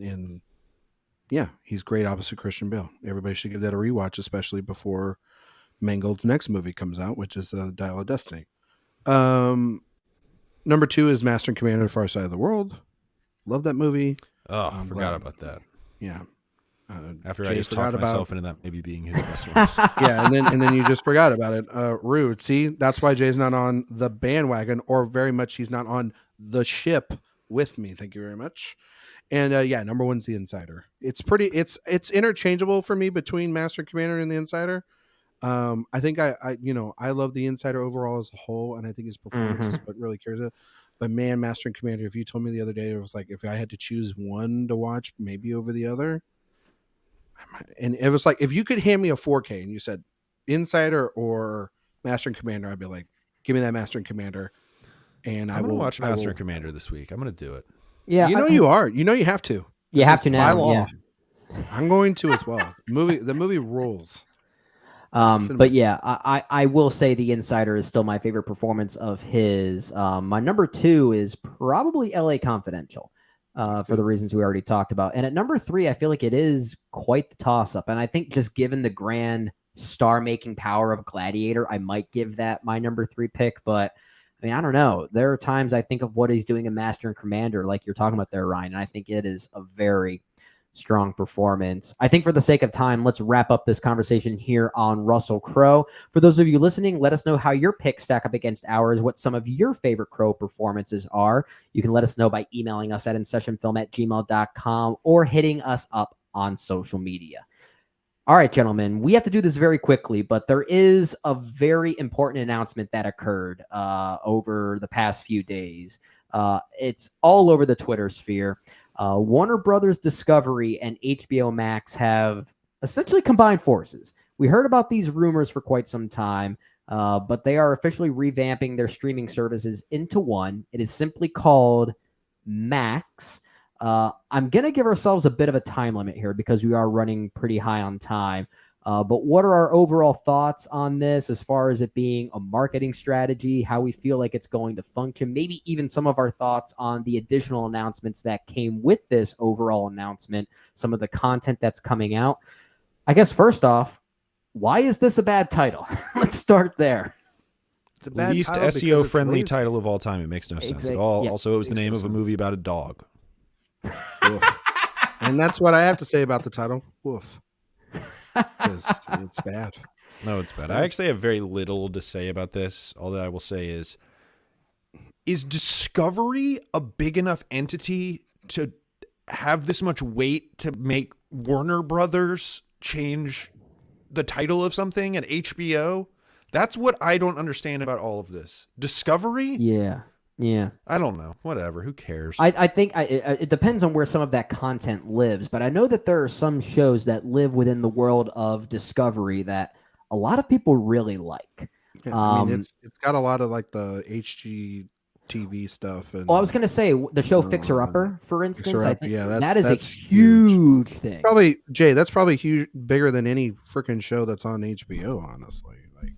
great opposite Christian Bale. Everybody should give that a rewatch, especially before Mangold's next movie comes out, which is Dial of Destiny. Number 2 is Master and Commander: Far Side of the World. Love that movie. Oh, I forgot about that. Yeah. After Jay I just talked myself into that maybe being his best one. Yeah, and then you just forgot about it. Rude. See, that's why Jay's not on the bandwagon, or very much he's not on the ship with me. Thank you very much. And number 1's The Insider. It's interchangeable for me between Master and Commander and The Insider. I think I love The Insider overall as a whole, and I think his performance is what really carries it. But man, Master and Commander, if you told me the other day, it was like, if I had to choose one to watch, maybe over the other, and it was like, if you could hand me a 4K and you said Insider or Master and Commander, I'd be like, give me that Master and Commander. And I'm going to watch Master and Commander this week. I'm going to do it. Yeah, you are. You know you have to. You have to now. By law. Yeah. I'm going to as well. The movie rules. But yeah, I will say The Insider is still my favorite performance of his. My number 2 is probably LA Confidential, for the reasons we already talked about. And at number 3, I feel like it is quite the toss-up. And I think just given the grand star-making power of Gladiator, I might give that my number 3 pick. But I mean, I don't know. There are times I think of what he's doing in Master and Commander, like you're talking about there, Ryan, and I think it is a very strong performance. I think for the sake of time, let's wrap up this conversation here on Russell Crowe. For those of you listening, let us know how your picks stack up against ours, what some of your favorite Crowe performances are. You can let us know by emailing us at InSessionFilm@gmail.com or hitting us up on social media. All right, gentlemen, we have to do this very quickly, but there is a very important announcement that occurred over the past few days. It's all over the Twitter sphere. Warner Brothers Discovery and HBO Max have essentially combined forces. We heard about these rumors for quite some time, but they are officially revamping their streaming services into one. It is simply called Max. I'm going to give ourselves a bit of a time limit here because we are running pretty high on time. But what are our overall thoughts on this as far as it being a marketing strategy, how we feel like it's going to function, maybe even some of our thoughts on the additional announcements that came with this overall announcement, some of the content that's coming out? I guess first off, why is this a bad title? Let's start there. It's a bad least title SEO friendly title of all time. It makes no sense at all. Yeah. Also, it was the name of a movie about a dog. And that's what I have to say about the title. Woof. It's bad. No, it's bad. I actually have very little to say about this. All that I will say is Discovery a big enough entity to have this much weight to make Warner Brothers change the title of something at HBO? That's what I don't understand about all of this. Discovery? Yeah. I don't know. Whatever. Who cares? I think it depends on where some of that content lives, but I know that there are some shows that live within the world of Discovery that a lot of people really like. Yeah, I mean, it's got a lot of like the HGTV stuff. And Well, I was going to say the show Fixer Upper, for instance. Fixer I Upper, think yeah, that is a that's huge thing. Probably Jay. That's probably huge, bigger than any freaking show that's on HBO. Honestly, like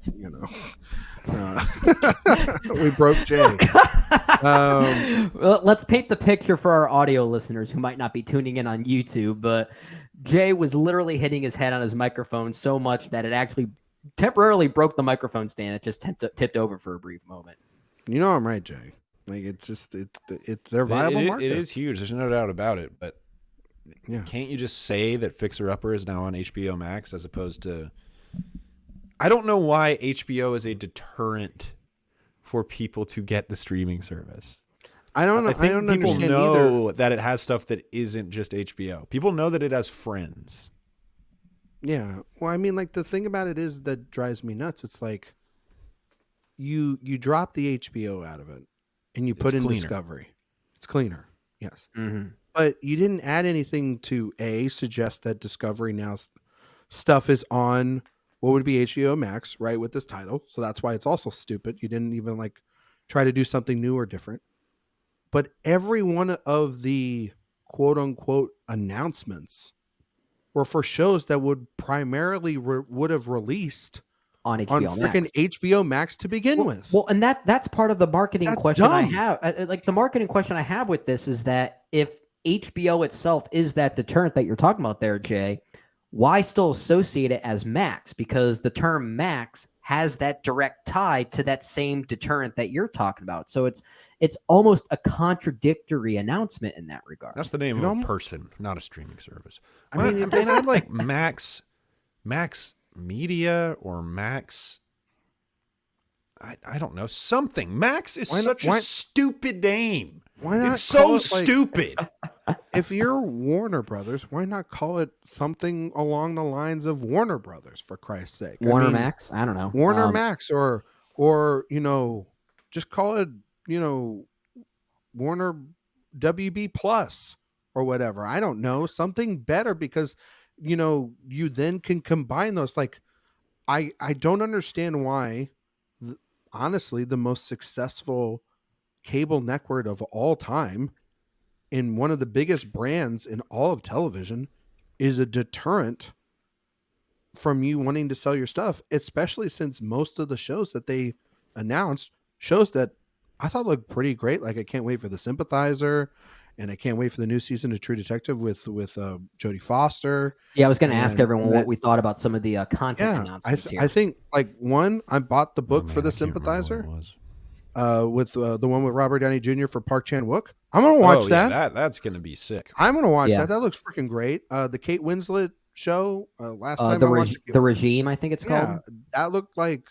we broke Jay. Well, let's paint the picture for our audio listeners who might not be tuning in on YouTube. But Jay was literally hitting his head on his microphone so much that it actually temporarily broke the microphone stand. It just tipped over for a brief moment. You know I'm right, Jay. Like it's just they're viable markets. It is huge. There's no doubt about it. But yeah, can't you just say that Fixer Upper is now on HBO Max as opposed to? I don't know why HBO is a deterrent for people to get the streaming service. I don't know. I think don't people understand know either. that it has stuff that isn't just HBO. People know that it has Friends. Yeah. Well, I mean, like the thing about it is that drives me nuts. It's like you drop the HBO out of it and you put in cleaner. Discovery. It's cleaner. Yes. Mm-hmm. But you didn't add anything to suggest that Discovery now stuff is on what would be HBO Max, right, with this title. So that's why it's also stupid. You didn't even like try to do something new or different. But every one of the quote unquote announcements were for shows that would primarily would have released on HBO on Max. freaking HBO Max to begin with. Well, and that's part of the marketing That's question I dumb. have. Like the marketing question I have with this is that if HBO itself is that deterrent that you're talking about there, Jay, why still associate it as Max? Because the term Max has that direct tie to that same deterrent that you're talking about. So it's almost a contradictory announcement in that regard. That's the name You of know, a person, not a streaming service. I mean, it I'd like Max Media or Max. I don't know, something. Max is such a stupid name. Why not? It's so call it, like, stupid. if you're Warner Brothers, why not call it something along the lines of Warner Brothers, for Christ's sake? Warner Max? I don't know. Warner Max or just call it, Warner WB Plus or whatever. I don't know, something better, because you then can combine those. Like I don't understand why honestly the most successful cable network of all time in one of the biggest brands in all of television is a deterrent from you wanting to sell your stuff, especially since most of the shows that they announced shows that I thought looked pretty great. Like I can't wait for The Sympathizer, and I can't wait for the new season of True Detective with Jodie Foster. Yeah, I was going to ask everyone that, what we thought about some of the content announcements here. I think like one, I bought the book for The Sympathizer with the one with Robert Downey Jr. for Park Chan-wook. I'm gonna watch that. Yeah, that's gonna be sick. I'm gonna watch that. That looks freaking great. The Kate Winslet show last time I watched The Regime, I think it's called. Yeah, that looked like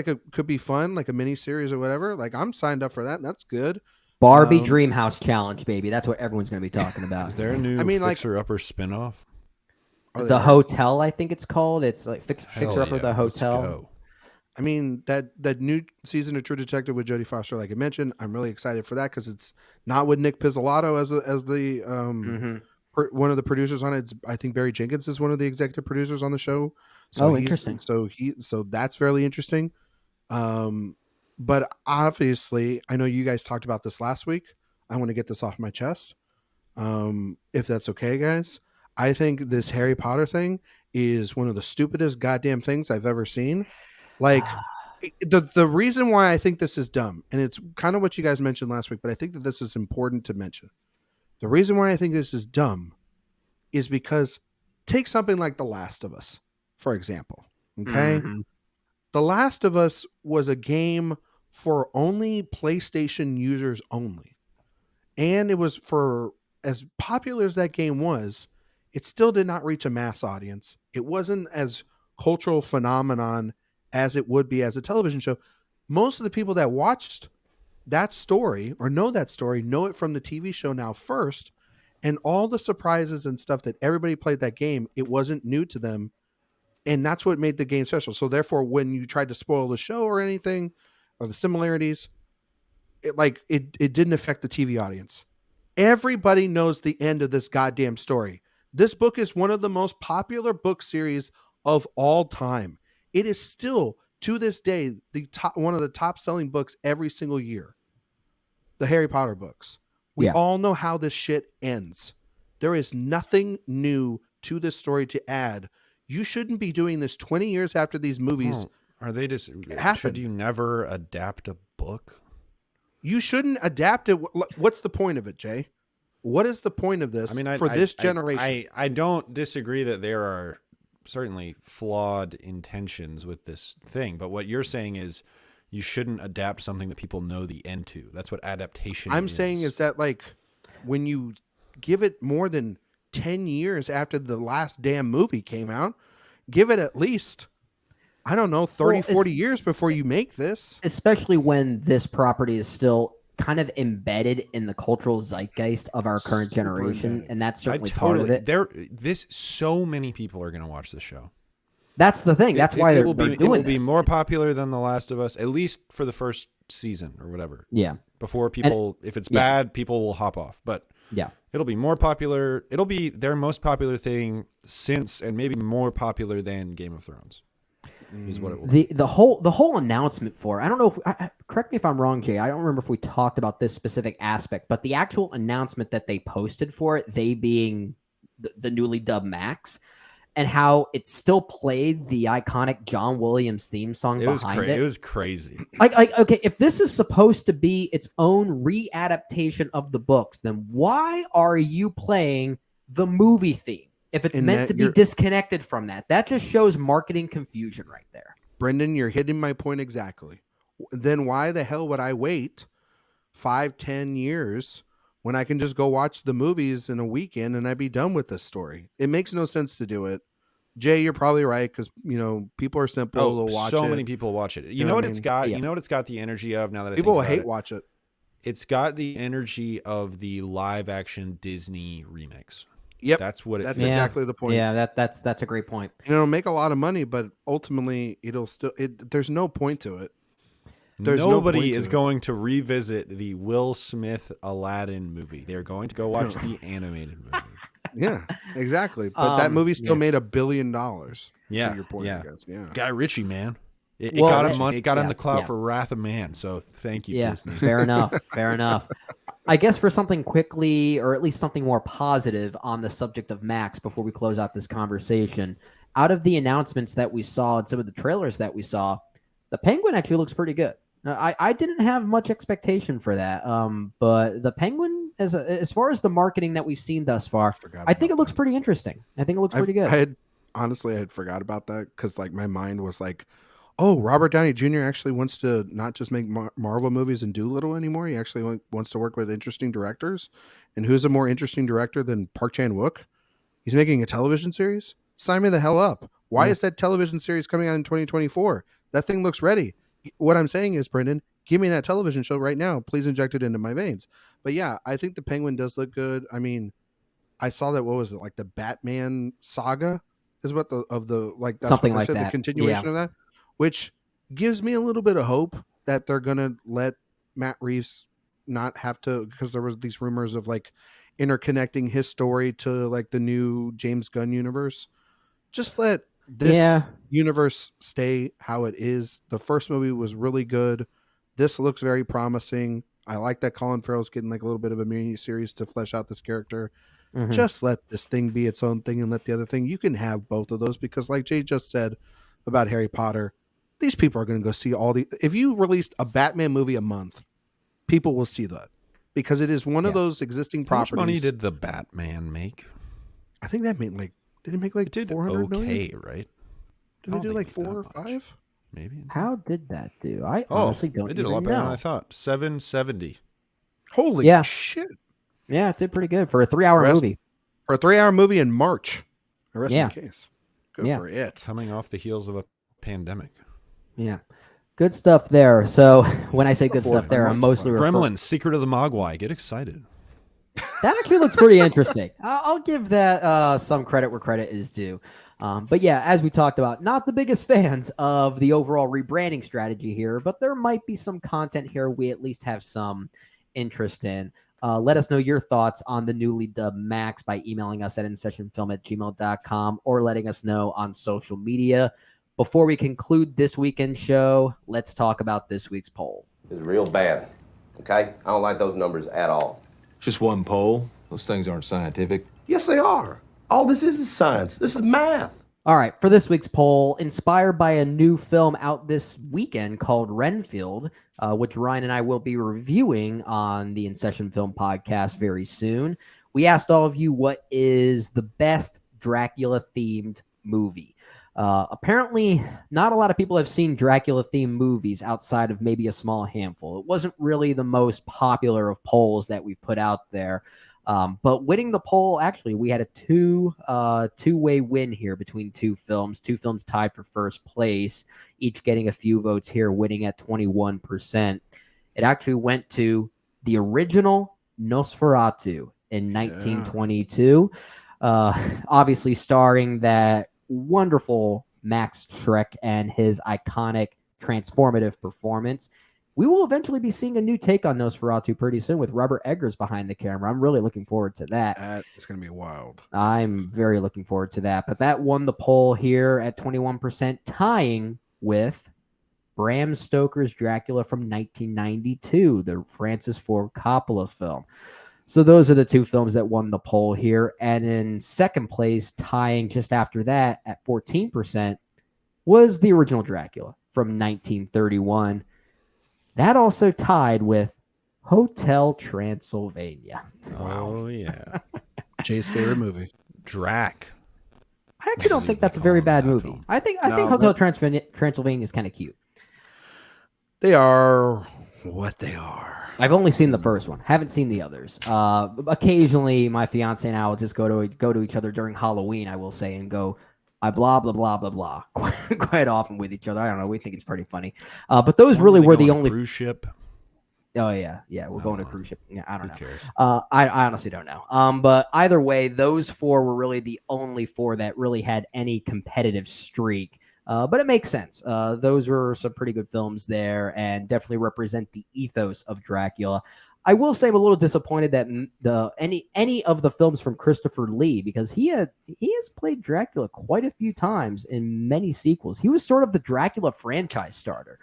it could be fun, like a mini series or whatever. Like I'm signed up for that. And that's good. Barbie Dreamhouse Challenge, baby. That's what everyone's going to be talking about. Is there a new Fixer Upper spinoff? The Hotel, I think it's called. It's like Fixer Upper the Hotel. I mean, that new season of True Detective with Jodie Foster, like I mentioned, I'm really excited for that because it's not with Nick Pizzolatto as the one of the producers on it. It's, I think Barry Jenkins is one of the executive producers on the show. So interesting. So that's fairly interesting. But obviously, I know you guys talked about this last week. I want to get this off my chest. If that's okay, guys. I think this Harry Potter thing is one of the stupidest goddamn things I've ever seen. Like the reason why I think this is dumb, and it's kind of what you guys mentioned last week, but I think that this is important to mention. The reason why I think this is dumb is because take something like The Last of Us, for example. Okay. Mm-hmm. The Last of Us was a game for only PlayStation users only. And it was for as popular as that game was, it still did not reach a mass audience. It wasn't as cultural phenomenon as it would be as a television show. Most of the people that watched that story or know that story know it from the TV show now first. And all the surprises and stuff that everybody played that game, it wasn't new to them. And that's what made the game special. So therefore, when you tried to spoil the show or anything or the similarities, it didn't affect the TV audience. Everybody knows the end of this goddamn story. This book is one of the most popular book series of all time. It is still, to this day, one of the top selling books every single year. The Harry Potter books. We all know how this shit ends. There is nothing new to this story to add. You shouldn't be doing this 20 years after these movies. Are they just should you never adapt a book? You shouldn't adapt it. What's the point of it, Jay? What is the point of this for this generation? I don't disagree that there are certainly flawed intentions with this thing, but what you're saying is you shouldn't adapt something that people know the end to. That's what adaptation is. I'm saying is that like when you give it more than 10 years after the last damn movie came out, give it at least, I don't know, 40 years before you make this. Especially when this property is still kind of embedded in the cultural zeitgeist of our current generation. Embedded. And that's certainly part of it. So many people are going to watch this show. That's the thing. That's why they're doing this. It will be more popular than The Last of Us, at least for the first season or whatever. Yeah. Before people, if it's bad, people will hop off. But yeah, it'll be more popular. It'll be their most popular thing since, and maybe more popular than Game of Thrones. Is what it will be. The whole announcement for, I don't know if correct me if I'm wrong, Jay. I don't remember if we talked about this specific aspect, but the actual announcement that they posted for it, they being the newly dubbed Max, and how it still played the iconic John Williams theme song behind it. It was crazy. Like, okay, if this is supposed to be its own readaptation of the books, then why are you playing the movie theme? If it's meant to be disconnected from that, that just shows marketing confusion right there. Brendan, you're hitting my point exactly. Then why the hell would I wait 5-10 years when I can just go watch the movies in a weekend and I'd be done with this story? It makes no sense to do it. Jay, you're probably right because people are simple to watch it. So many people watch it. You know what it's got? Yeah. You know what it's got the energy of now that people I think about watch it. It's got the energy of the live action Disney remix. Yep, that's what. That's exactly the point. Yeah, that's a great point. It'll make a lot of money, but ultimately, it'll still. There's no point to it. Nobody is going to revisit the Will Smith Aladdin movie. They're going to go watch the animated movie. Yeah, exactly. But that movie still made $1 billion. Yeah, to your point, I guess. Yeah, Guy Ritchie, man. It got him money. It got him the clout for Wrath of Man. So thank you, Disney. Fair enough. Fair enough. I guess for something quickly, or at least something more positive on the subject of Max before we close out this conversation, out of the announcements that we saw and some of the trailers that we saw, the Penguin actually looks pretty good. I didn't have much expectation for that, but the Penguin, as far as the marketing that we've seen thus far, I think it looks pretty interesting. I think it looks pretty good. I had forgot about that because like my mind was like, oh, Robert Downey Jr. actually wants to not just make Marvel movies and Doolittle anymore. He actually wants to work with interesting directors. And who's a more interesting director than Park Chan-wook? He's making a television series. Sign me the hell up. Why is that television series coming out in 2024? That thing looks ready. What I'm saying is, Brendan, give me that television show right now. Please inject it into my veins. But yeah, I think the Penguin does look good. I mean, I saw that, what was it, like the Batman saga is what that's something what like said, that. the continuation of that, which gives me a little bit of hope that they're going to let Matt Reeves not have to, because there was these rumors of like interconnecting his story to like the new James Gunn universe. Just let this universe stay how it is. The first movie was really good. This looks very promising. I like that Colin Farrell's getting like a little bit of a mini series to flesh out this character. Mm-hmm. Just let this thing be its own thing and let the other thing. You can have both of those because like Jay just said about Harry Potter, these people are going to go see if you released a Batman movie a month, people will see that because it is one of those existing properties. How much money did the Batman make? I think that made like, did it make like 400 million? Right? Did they do like 4 or 5? Maybe. How did that do? I honestly don't it did a lot better than I thought. 770. Holy shit. Yeah, it did pretty good for a 3-hour movie. For a 3-hour movie in March. Rest in case. Good for it. Coming off the heels of a pandemic. Yeah. Good stuff there. So when I say good stuff there, I'm mostly Gremlins, Secret of the Mogwai. Get excited. That actually looks pretty interesting. I'll give that some credit where credit is due. But yeah, as we talked about, not the biggest fans of the overall rebranding strategy here, but there might be some content here we at least have some interest in. Let us know your thoughts on the newly dubbed Max by emailing us at InSessionFilm@gmail.com or letting us know on social media. Before we conclude this weekend show, let's talk about this week's poll. It's real bad, okay? I don't like those numbers at all. Just one poll? Those things aren't scientific. Yes, they are. All this is science. This is math. All right, for this week's poll, inspired by a new film out this weekend called Renfield, which Ryan and I will be reviewing on the InSession Film Podcast very soon, we asked all of you what is the best Dracula-themed movie. Apparently, not a lot of people have seen Dracula-themed movies outside of maybe a small handful. It wasn't really the most popular of polls that we've put out there. But winning the poll, actually, we had a two-way win here between two films tied for first place, each getting a few votes here, winning at 21%. It actually went to the original Nosferatu in 1922, obviously starring that wonderful Max Schreck and his iconic transformative performance. We will eventually be seeing a new take on Nosferatu pretty soon with Robert Eggers behind the camera. I'm really looking forward to that. It's going to be wild. I'm very looking forward to that. But that won the poll here at 21%, tying with Bram Stoker's Dracula from 1992, the Francis Ford Coppola film. So those are the two films that won the poll here. And in second place, tying just after that at 14%, was the original Dracula from 1931. That also tied with Hotel Transylvania. Oh, yeah. Jay's favorite movie. Drac. I actually don't think that's a very bad movie. I think Hotel Transylvania is kind of cute. They are what they are. I've only seen the first one. Haven't seen the others. Occasionally, my fiance and I will just go to each other during Halloween, I will say, and go, I blah, blah, blah, blah, blah, quite often with each other. I don't know. We think it's pretty funny. But those really were the only... cruise ship? Oh, yeah. Yeah, we're going to cruise ship. Yeah, I don't know. Cares? I honestly don't know. But either way, those four were really the only four that really had any competitive streak. But it makes sense. Those were some pretty good films there and definitely represent the ethos of Dracula. I will say I'm a little disappointed that any of the films from Christopher Lee, because he has played Dracula quite a few times in many sequels. He was sort of the Dracula franchise starter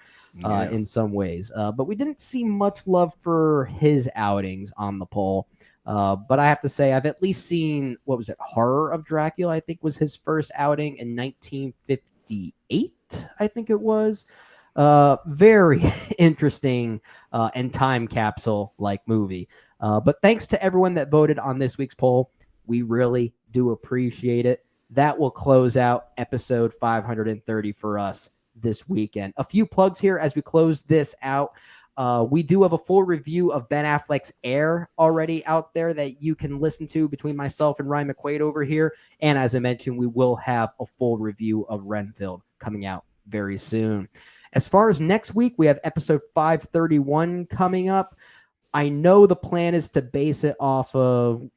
in some ways. But we didn't see much love for his outings on the poll. But I have to say, I've at least seen, what was it, Horror of Dracula, I think was his first outing in 1958, I think it was. Very interesting and time capsule-like movie. But thanks to everyone that voted on this week's poll. We really do appreciate it. That will close out episode 530 for us this weekend. A few plugs here as we close this out. We do have a full review of Ben Affleck's Air already out there that you can listen to between myself and Ryan McQuaid over here. And as I mentioned, we will have a full review of Renfield coming out very soon. As far as next week, we have episode 531 coming up. I know the plan is to base it off of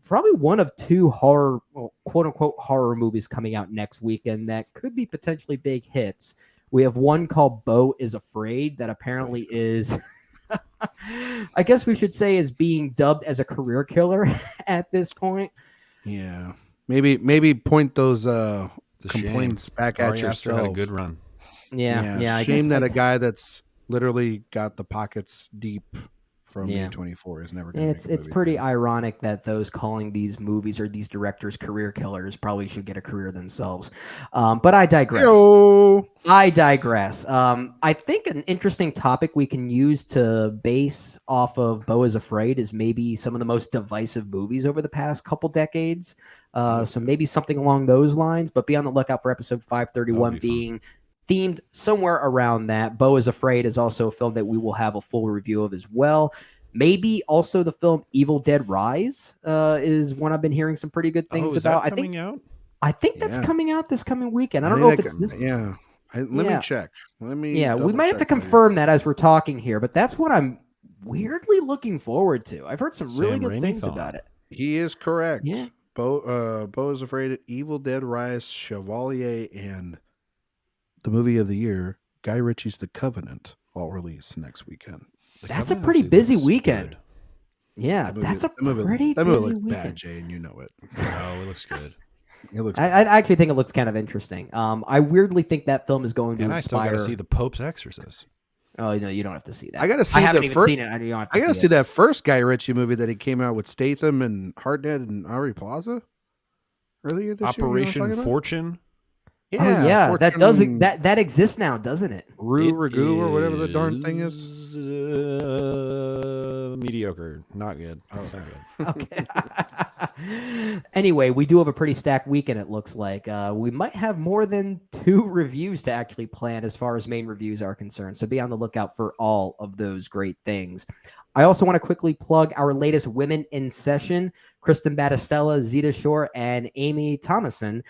probably one of two horror, quote unquote, horror movies coming out next weekend that could be potentially big hits. We have one called Beau is Afraid that apparently is, I guess we should say, is being dubbed as a career killer at this point. Yeah. Maybe point those complaints back at yourself. Had a good run. Yeah. Shame that a guy that's literally got the pockets deep from A24 is never going to. It's pretty ironic that those calling these movies or these directors career killers probably should get a career themselves. But I digress. I think an interesting topic we can use to base off of Beau is Afraid is maybe some of the most divisive movies over the past couple decades. So maybe something along those lines. But be on the lookout for episode 531 being themed somewhere around that. Beau is Afraid is also a film that we will have a full review of as well. Maybe also the film Evil Dead Rise is one I've been hearing some pretty good things about. I think that's coming out this coming weekend. I don't know if it's this. Yeah. Let me check. We might have to confirm that as we're talking here, but that's what I'm weirdly looking forward to. I've heard some really good things about it. He is correct. Yeah. Beau is Afraid, Evil Dead Rise, Chevalier, and the movie of the year, Guy Ritchie's The Covenant, all release next weekend. That's a pretty busy weekend. Good. Yeah, that's a pretty busy weekend. That movie looks weekend. bad, Jay, and you know it. No, it looks good. I actually think it looks kind of interesting. I weirdly think that film is going to inspire. I still got to see The Pope's Exorcist. Oh no, you don't have to see that. I got to see. I haven't even seen it. I got to see that first Guy Ritchie movie that he came out with Statham and Hartnett and Aubrey Plaza earlier this year. Operation Fortune. Yeah, that does that exists now, doesn't it? Ragu or whatever the darn thing is. Mediocre, not good. Oh, it's not good. Okay. Anyway, we do have a pretty stacked weekend. It looks like we might have more than 2 reviews to actually plan as far as main reviews are concerned. So be on the lookout for all of those great things. I also want to quickly plug our latest Women in Session. Kristen Battistella, Zita Shore, and Amy Thomason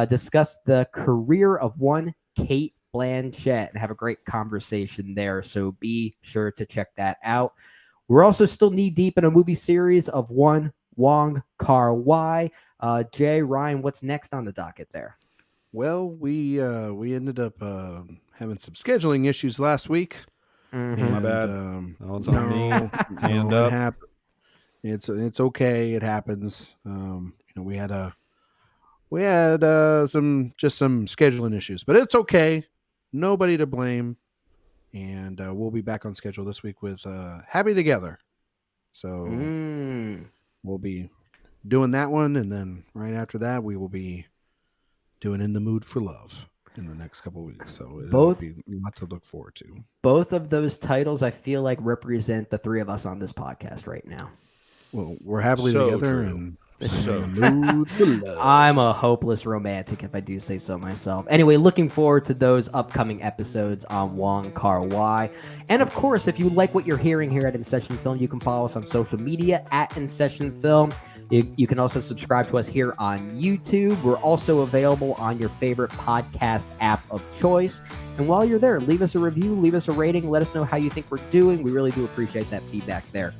discuss the career of one Kate Blanchett and have a great conversation there. So be sure to check that out. We're also still knee deep in a movie series of one Wong Kar-wai. Jay, Ryan, what's next on the docket there? Well, we ended up having some scheduling issues last week. Mm-hmm. My bad. No, it's on me. Hand up. It's okay. It happens. We had some scheduling issues, but it's okay. Nobody to blame. And we'll be back on schedule this week with Happy Together. So we'll be doing that one, and then right after that, we will be doing In the Mood for Love in the next couple of weeks. So it'll be a lot to look forward to. Both of those titles, I feel like, represent the 3 of us on this podcast right now. Well, we're happily together and mood for love. I'm a hopeless romantic, if I do say so myself. Anyway, looking forward to those upcoming episodes on Wong Kar-wai. And of course, if you like what you're hearing here at InSession Film, you can follow us on social media at InSession Film. You can also subscribe to us here on YouTube. We're also available on your favorite podcast app of choice. And while you're there, leave us a review, leave us a rating, let us know how you think we're doing. We really do appreciate that feedback there.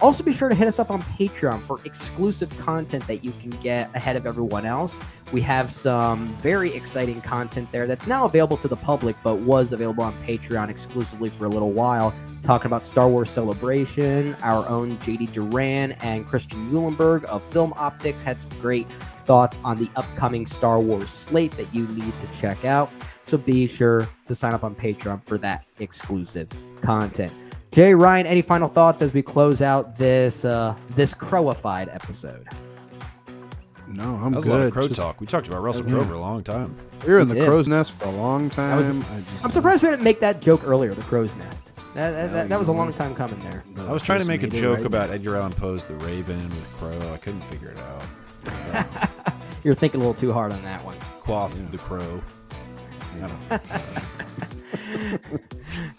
Also, be sure to hit us up on Patreon for exclusive content that you can get ahead of everyone else. We have some very exciting content there that's now available to the public, but was available on Patreon exclusively for a little while, talking about Star Wars Celebration. Our own JD Duran and Christian Eulenberg of Film Optics had some great thoughts on the upcoming Star Wars slate that you need to check out. So be sure to sign up on Patreon for that exclusive content. Jay, Ryan, any final thoughts as we close out this Crowified episode? No, I'm That was good. a lot of Crow Just- talk. We talked about Russell Crowe for a long time. We were in the did. crow's nest for a long time. I'm surprised we didn't make that joke earlier, the crow's nest. That was a long time coming there. I was trying to make a made it joke right about Edgar Allan Poe's The Raven with Crow. I couldn't figure it out. You're thinking a little too hard on that one. Quoth the Crow. I don't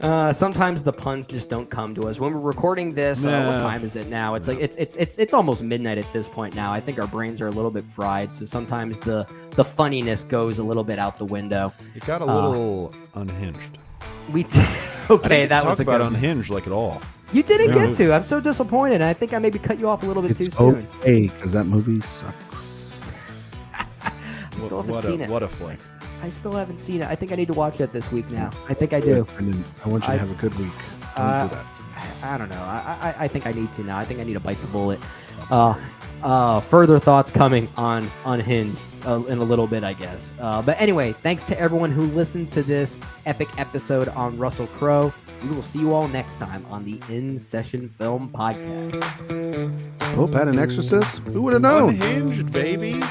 know. Sometimes the puns just don't come to us when we're recording this. What Nah. time is it now? It's like it's almost midnight at this point now. I think our brains are a little bit fried, so sometimes the funniness goes a little bit out the window. It got a little unhinged. We did. Okay, I that didn't was a talk about good. unhinged like at all. You didn't No. get to. I'm so disappointed. I think I maybe cut you off a little bit too It's soon. okay because that movie sucks. I still haven't seen it. What a flick. I still haven't seen it. I think I need to watch it this week now. I think I do. Brendan, I want you to have a good week. Don't do that. I don't know. I think I need to now. I think I need to bite the bullet. Further thoughts coming on Unhinged in a little bit, I guess. But anyway, thanks to everyone who listened to this epic episode on Russell Crowe. We will see you all next time on the InSession Film Podcast. Pope had an exorcist? Who would have known? Unhinged, baby.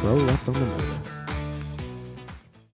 Crowe left on the moon.